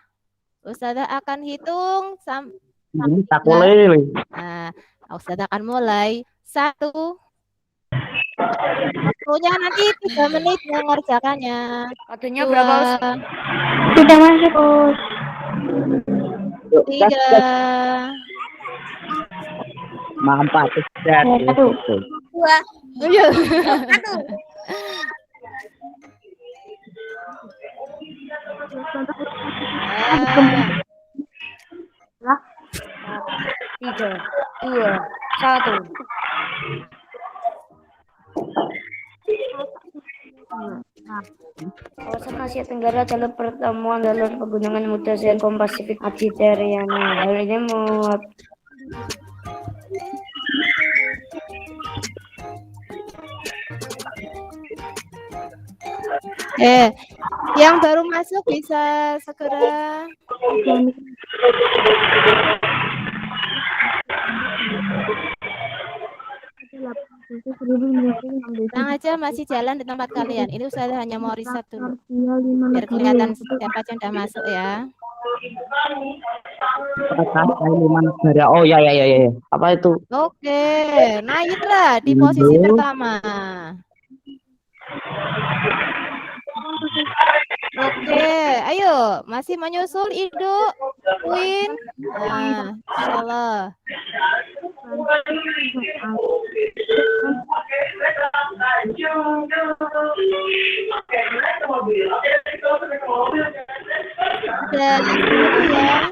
Ustazah akan hitung Tak boleh. Nah, Ustazah akan mulai. 1. Waktunya nanti 3 menit mengerjakannya. Waktunya berapa, Us? 2, Sudah masuk us. 3. Mampat. Satu. 2, Ayo. 1. Ah, 3, 2, 1. Kawasan Asia Tenggara jalur pertemuan jalur pegunungan Mutasi Kompasifik Mediterania. Hal ini yang baru masuk bisa segera. Tenang aja, masih jalan di tempat kalian. Ini saya hanya mau riset dulu. Biar kelihatan siapa yang udah masuk ya. Oh ya. Apa itu? Oke, Naira di posisi pertama. Oke, ayo masih menyusul Ido, Queen. Nah, insyaallah. Udah ya.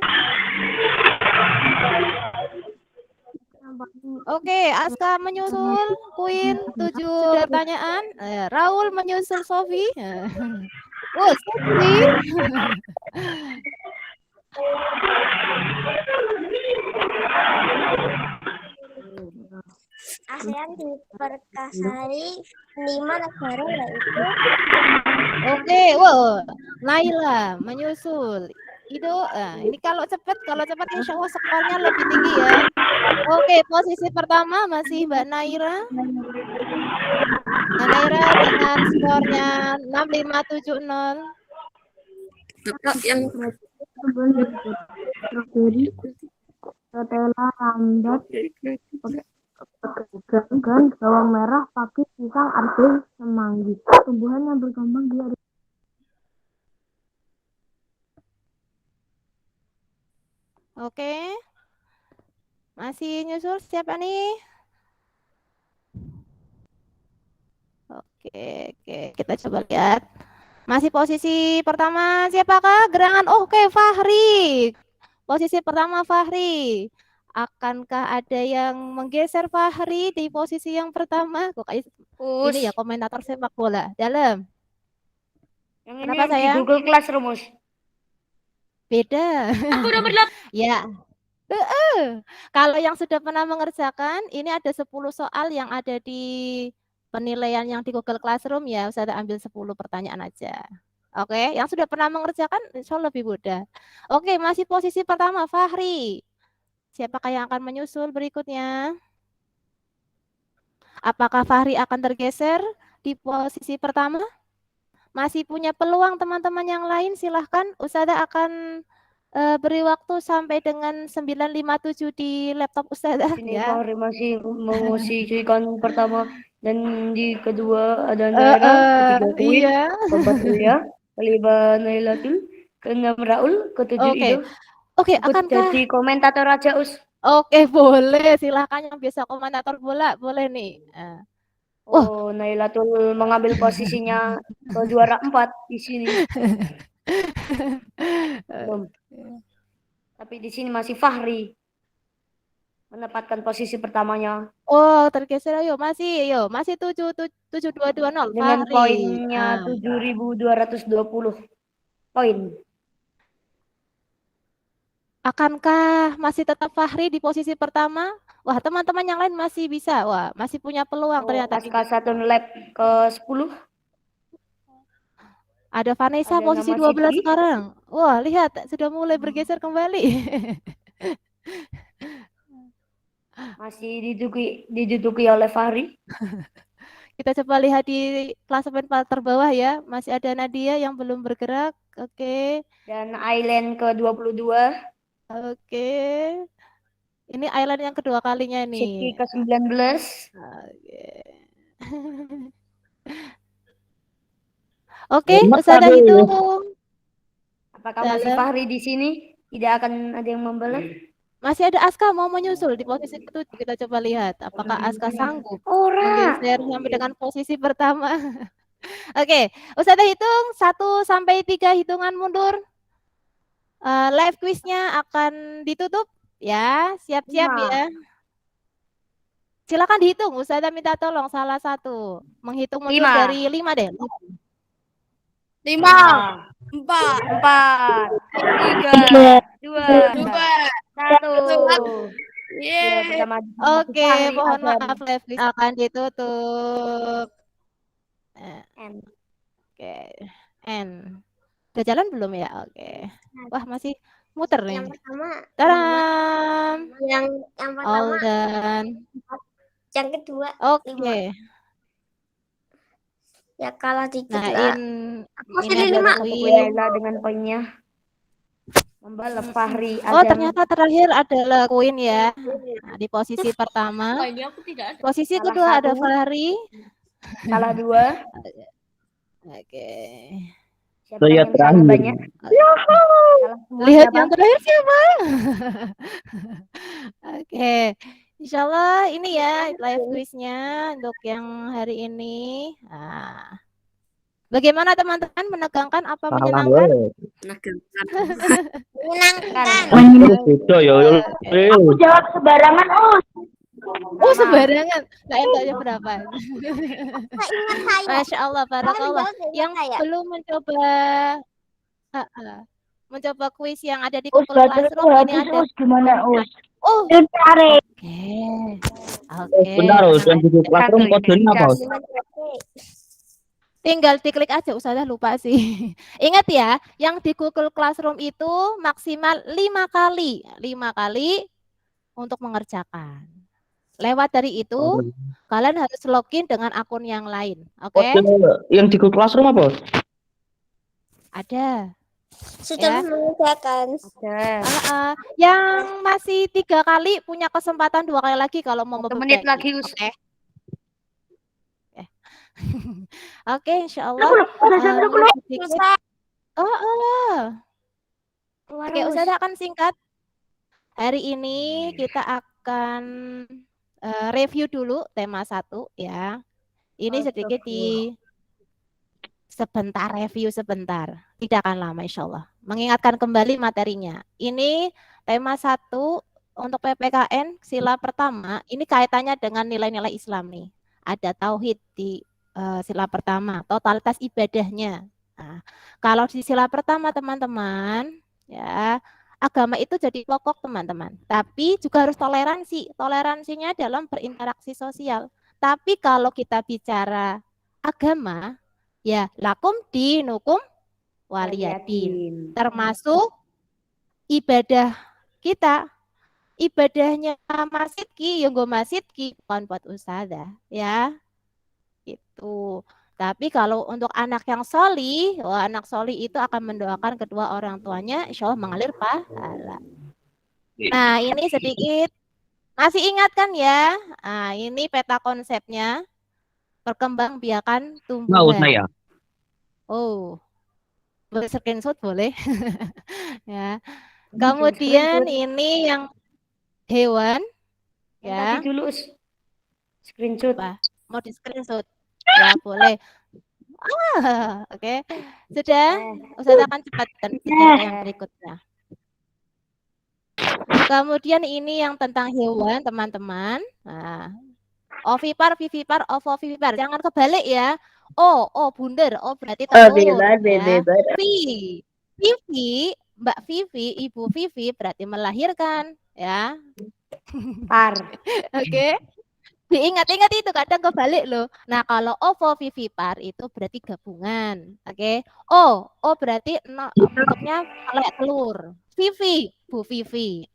Oke, Aska menyusul Queen 7 pertanyaan. Raul menyusul Sofi. Oh, Sofi. ASEAN diperkasai 5 negara yaitu. Oke, wow, Naila menyusul. Ido, ini kalau cepat insya Allah skornya lebih tinggi ya. Oke, posisi pertama masih Mbak Naira. Mbak Naira dengan skornya 6570. Setelah lambat pedagang bawang merah, pakis, pisang, arte, semanggi. Tumbuhan yang berkembang di Oke. Masih nyusul siapa nih? Oke, kita coba lihat. Masih posisi pertama siapakah? Gerangan. Oke, Fahri. Posisi pertama Fahri. Akankah ada yang menggeser Fahri di posisi yang pertama? Kok kayak ini ya komentator sepak bola. Dalam. Yang Kenapa ini sayang? di Google Classroom, Mus. Beda. Aku udah berlap. Ya. Kalau yang sudah pernah mengerjakan, ini ada 10 soal yang ada di penilaian yang di Google Classroom ya. Saya ambil 10 pertanyaan aja. Oke, yang sudah pernah mengerjakan insya Allah lebih mudah. Oke, masih posisi pertama Fahri. Siapakah yang akan menyusul berikutnya? Apakah Fahri akan tergeser di posisi pertama? Masih punya peluang teman-teman yang lain, silahkan. Ustazah akan beri waktu sampai dengan 9.57 di laptop Ustazah. Ini Ya. Fahri masih memosisikan pertama dan di kedua ada Naira, ketiga Queen, Iya. keempat Uya, kelima Nailatul, keenam Raul, ketujuh Oke. Ido. Oke, Ikut akankah? jadi komentator aja, Us. Oke, boleh. Silahkan yang biasa komentator bola, boleh nih. Oh, Nailatul mengambil posisinya ke juara 4 di sini. Belum. Tapi di sini masih Fahri menempatkan posisi pertamanya. Oh, tergeser. Ayo, masih 7220 Dengan Fahri. poinnya 7.220 poin. Akankah masih tetap Fahri di posisi pertama? Wah, teman-teman yang lain masih bisa. Wah, masih punya peluang ternyata. Aska satu lab ke 10. Ada Vanessa Ada posisi nama 12 Siti. sekarang. Wah, lihat sudah mulai bergeser kembali. Masih diduduki oleh Fahri. Kita coba lihat di klasemen terbawah ya. Masih ada Nadia yang belum bergerak. Oke. Dan Aileen ke 22. Oke. Ini Aileen yang kedua kalinya Siti nih. ke 19. Oke, Ustazah hitung. Apakah masih Fahri di sini? Tidak akan ada yang membalas? Masih ada Aska mau menyusul di posisi ke-7. Kita coba lihat apakah Aska sanggup menggeser sampai dengan posisi pertama. Oke, Ustazah hitung 1 sampai 3 hitungan mundur. Live quiznya akan ditutup ya. Siap-siap ya. Silakan dihitung. Ustazah minta tolong salah satu. Menghitung mundur dari 5 deh. 5, 4, 3, 2, 1. Oke, mohon maaf live quiz akan ditutup. Oke, N. Udah jalan belum ya? Oke. Wah, masih muter nih. Yang pertama. Taram. Yang pertama. Aldan. Yang kedua. Oke. Ya kalah dikit Nah, lah. ini ada Queen dengan poinnya. Membalap Fahri. Oh, ternyata terakhir adalah Queen ya. Nah, di posisi pertama. Posisi kedua ada Fahri. Salah 2. Oke. Siapa yang salah banyak? Lihat yang terakhir siapa? Oke. Insya Allah ini ya live quiznya untuk yang hari ini. Nah, bagaimana teman-teman, menegangkan apa menyenangkan? Menyenangkan. Aku jawab sembarangan, Oh, sembarangan. Nah, enaknya berapa? Masya Allah, barakallah. Yang belum mencoba kuis yang ada di Google Classroom ini ada. Gimana, Oh, tarik. Oke. Bentar, yang di Google Classroom kodenya apa? Tinggal diklik aja, Ustazah lupa sih. Ingat ya, yang di Google Classroom itu maksimal 5 kali. 5 kali untuk mengerjakan. Lewat dari itu, kalian harus login dengan akun yang lain. Oke? Yang di Google Classroom apa? Ada. Sudah mengerjakan. Yang masih 3 kali punya kesempatan 2 kali lagi kalau mau 1 menit lagi. Oke. Oke, insya Allah. Oke, Ustazah akan singkat. Hari ini kita akan review dulu tema 1 ya. Ini sedikit sebentar review sebentar. Tidak akan lama insya Allah. Mengingatkan kembali materinya. Ini tema 1 untuk PPKN sila pertama. Ini kaitannya dengan nilai-nilai Islam nih. Ada tauhid di sila pertama, totalitas ibadahnya. Nah, kalau di sila pertama teman-teman, ya agama itu jadi pokok teman-teman. Tapi juga harus toleransi. Toleransinya dalam berinteraksi sosial. Tapi kalau kita bicara agama, ya lakum dinukum waliyadin. Termasuk ibadah kita. Ibadahnya masjid ki, yang masjid ki, bukan buat ustazah, ya. Itu. Tapi kalau untuk anak yang soli, anak soli itu akan mendoakan kedua orang tuanya, insya Allah mengalir pahala. Nah, ini sedikit masih ingat kan ya? Nah, ini peta konsepnya, perkembangbiakan tumbuhan. Ya. Oh, boleh screenshot boleh. Ya. Kemudian ini yang hewan, ya. Tadi dulu screenshot. Mau di screenshot? Ya boleh. Oke. Sudah. Ustazah akan cepat dan yang berikutnya. Kemudian ini yang tentang hewan, teman-teman. Nah, ovipar, vivipar, ovovivipar. Jangan kebalik ya. Oh, bundar. Oh, berarti telur. Ya. Vivi Mbak Vivi, Ibu Vivi berarti melahirkan, ya. Par. Oke. Diingat-ingat itu kadang kebalik loh. Nah, kalau ovovivipar itu berarti gabungan. Oke. O berarti bentuknya kayak telur. Vivi, Bu Vivi.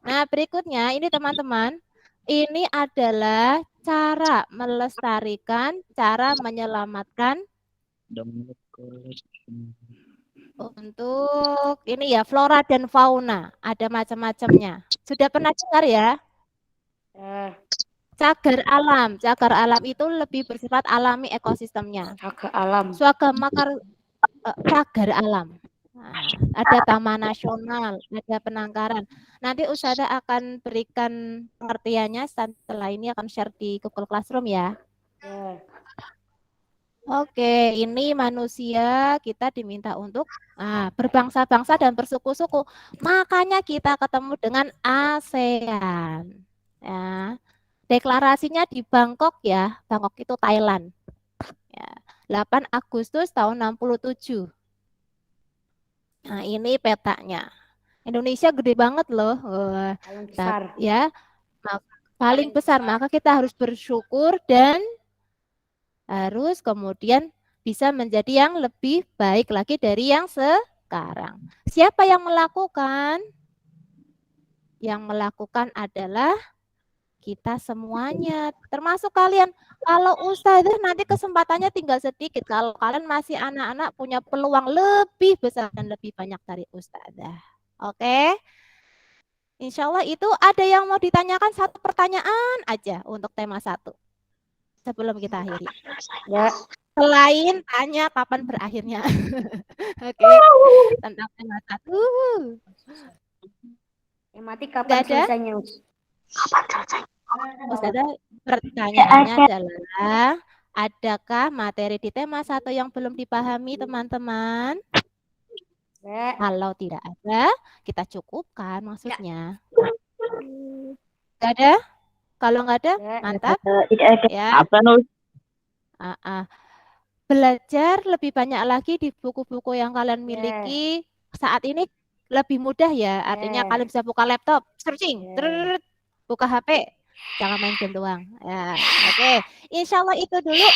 Nah, berikutnya ini teman-teman, ini adalah cara melestarikan, cara menyelamatkan untuk ini ya, flora dan fauna. Ada macam-macamnya. Sudah pernah dengar ya? Cagar alam. Cagar alam itu lebih bersifat alami ekosistemnya. Cagar alam. Cagar alam. Nah, ada taman nasional, ada penangkaran. Nanti Ustazah akan berikan pengertiannya setelah ini akan share di Google Classroom ya. Oke, ini manusia kita diminta untuk berbangsa-bangsa dan bersuku-suku. Makanya kita ketemu dengan ASEAN. Ya. Deklarasinya di Bangkok ya. Bangkok itu Thailand. Ya. 8 Agustus tahun 67. Nah, ini petanya. Indonesia gede banget loh. Paling besar. Ya. Paling besar, maka kita harus bersyukur dan harus kemudian bisa menjadi yang lebih baik lagi dari yang sekarang. Siapa yang melakukan? Yang melakukan adalah kita semuanya, termasuk kalian. Kalau Ustazah nanti kesempatannya tinggal sedikit. Kalau kalian masih anak-anak punya peluang lebih besar dan lebih banyak dari Ustazah. Oke? Insya Allah itu ada yang mau ditanyakan satu pertanyaan aja untuk tema 1. Sebelum kita akhiri. Ya. Selain tanya kapan berakhirnya. Oke. Tentang tema 1. Mati kapan selesainya? Kapan selesai? Ustazah, pertanyaannya adalah, adakah materi di tema 1 yang belum dipahami teman-teman? Kalau tidak ada, kita cukupkan maksudnya. Tidak ada? Kalau nggak ada, mantap. Ya. Belajar lebih banyak lagi di buku-buku yang kalian miliki saat ini lebih mudah ya. Artinya kalian bisa buka laptop, searching, buka HP, jangan main game doang. Ya, oke. Insya Allah itu dulu.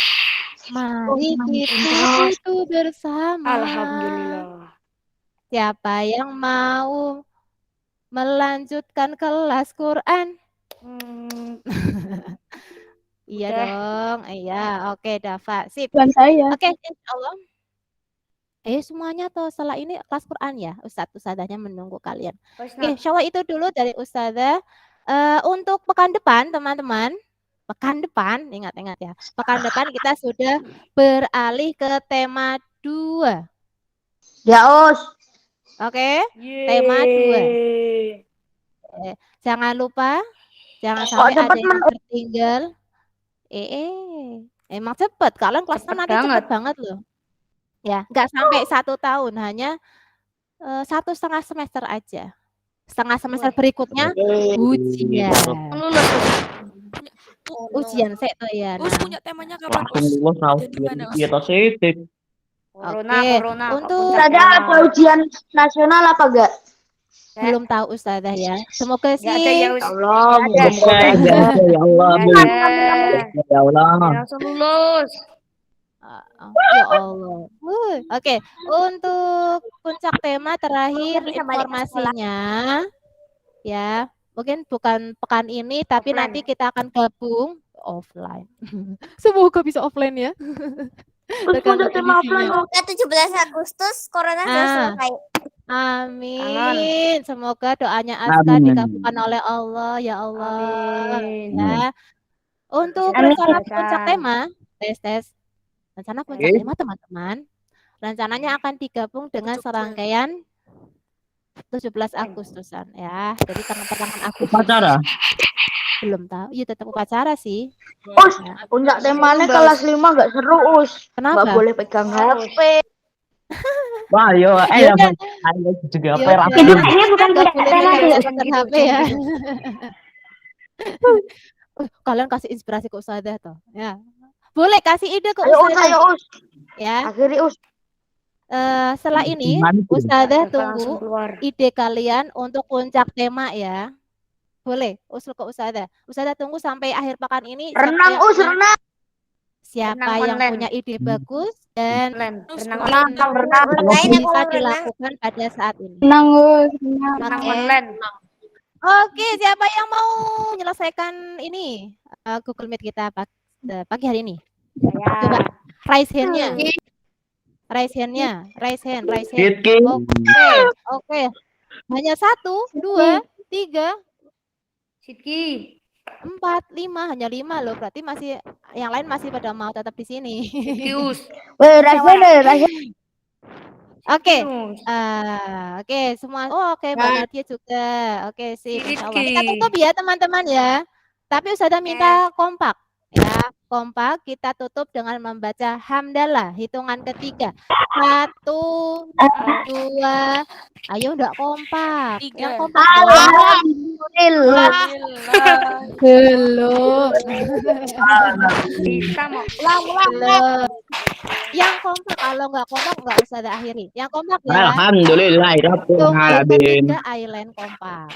Mari kita itu bersama. Alhamdulillah. Siapa yang mau melanjutkan kelas Quran? Iya dong, iya. Oke, Dafa, sip. Bukan saya. Oke, insya Allah. Semuanya tuh setelah ini kelas Quran ya, Ustazahnya menunggu kalian. Oke, insya Allah itu dulu dari Ustazah. Untuk pekan depan, teman-teman, pekan depan, ingat-ingat ya, pekan depan kita sudah beralih ke tema 2. Ya, Us. Oke, tema 2. Jangan lupa, jangan sampai ada yang tertinggal. Emang cepet, kalian kelas nanti cepet banget loh. Ya, nggak sampai 1 tahun, hanya 1,5 semester aja. Setengah semester berikutnya ujian. Ujian sih tuh ya. Us punya temanya kapan? Corona. Untuk Ada ujian nasional apa enggak? belum tahu Ustazah ya. Semoga sih. Ya Allah. Ya Allah. Langsung lulus. Ya Allah. Oke, untuk puncak tema terakhir informasinya ya, mungkin bukan pekan ini tapi nanti kita akan gabung offline. Semoga bisa offline ya. Puncak tema offline 17 Agustus corona sudah selesai. Amin. Semoga doanya Aska dikabulkan oleh Allah ya Allah. Ya. Untuk rencana puncak tema, tes. Rencana puncak tema teman-teman, rencananya akan digabung dengan serangkaian 17 Agustusan ya. Jadi pertengahan Agustus. Upacara? Belum tahu. Iya tetap upacara sih. Us, puncak temanya kelas 5 enggak seru, Us. Kenapa? Enggak boleh pegang HP. Wah, yo, ayo juga operatif. Ini bukan puncak tema HP ya. Kalian kasih inspirasi ke Ustazah toh. Ya. Boleh kasih ide ke Ustazah. Ayo, Us. Ya. Akhiri, Us. Setelah ini Ustazah tunggu ide kalian untuk puncak tema ya. Boleh, usul ke Ustazah. Ustazah tunggu sampai akhir pekan ini. Renang, renang. Siapa Renang yang online. punya ide bagus dan Renang bisa dilakukan pada saat ini. Renang, Oke. online. Oke, siapa yang mau menyelesaikan ini Google Meet kita pagi hari ini? Coba raise hand-nya. Raise hand-nya. Raise hand. Kitki. Oke. Hanya 1, 2, 3, Sidki. 4, 5, hanya 5 loh. Berarti masih yang lain masih pada mau tetap di sini. Kius. Oke. Oke, semua. Oh, oke, Mbak Nadia juga. Oke, sip. Insyaallah. Kita tutup ya, teman-teman ya. Tapi Ustazah minta kompak. Ya, kompak. Kita tutup dengan membaca hamdalah. Hitungan ketiga. 1, 2. Ayo enggak kompak. Yang kompak. Belum. Bisa mau. Belum. Yang kompak, kalau nggak kompak nggak usah akhiri. Yang kompak ya. Alhamdulillah rabbil Hitungan alamin. ketiga Island kompak.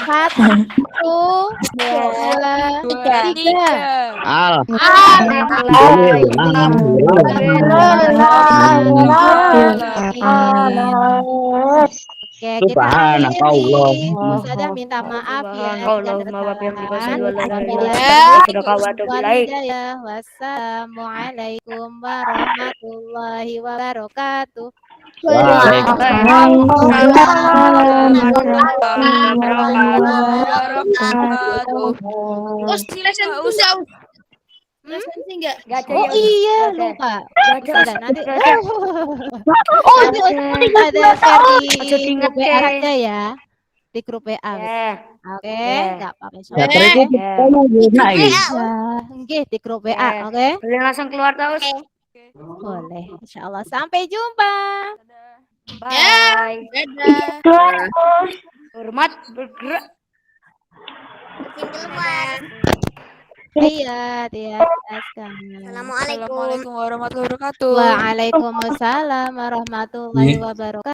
1, 2, 3. Oke, kita Subhanallah. akhiri. Ustazah minta maaf ya. Wassalamualaikum warahmatullahi wabarakatuh. Oh iya, lupa. Nanti ada share di grup WA aja ya. Di grup WA. Oke, enggak apa-apa. Oke, di grup WA, oke? Boleh langsung keluar terus. Boleh, insyaallah. Sampai jumpa. Bye. Keluar. Hormat bergerak. Iya, dia. Assalamualaikum warahmatullahi wabarakatuh. Waalaikumsalam warahmatullahi wabarakatuh.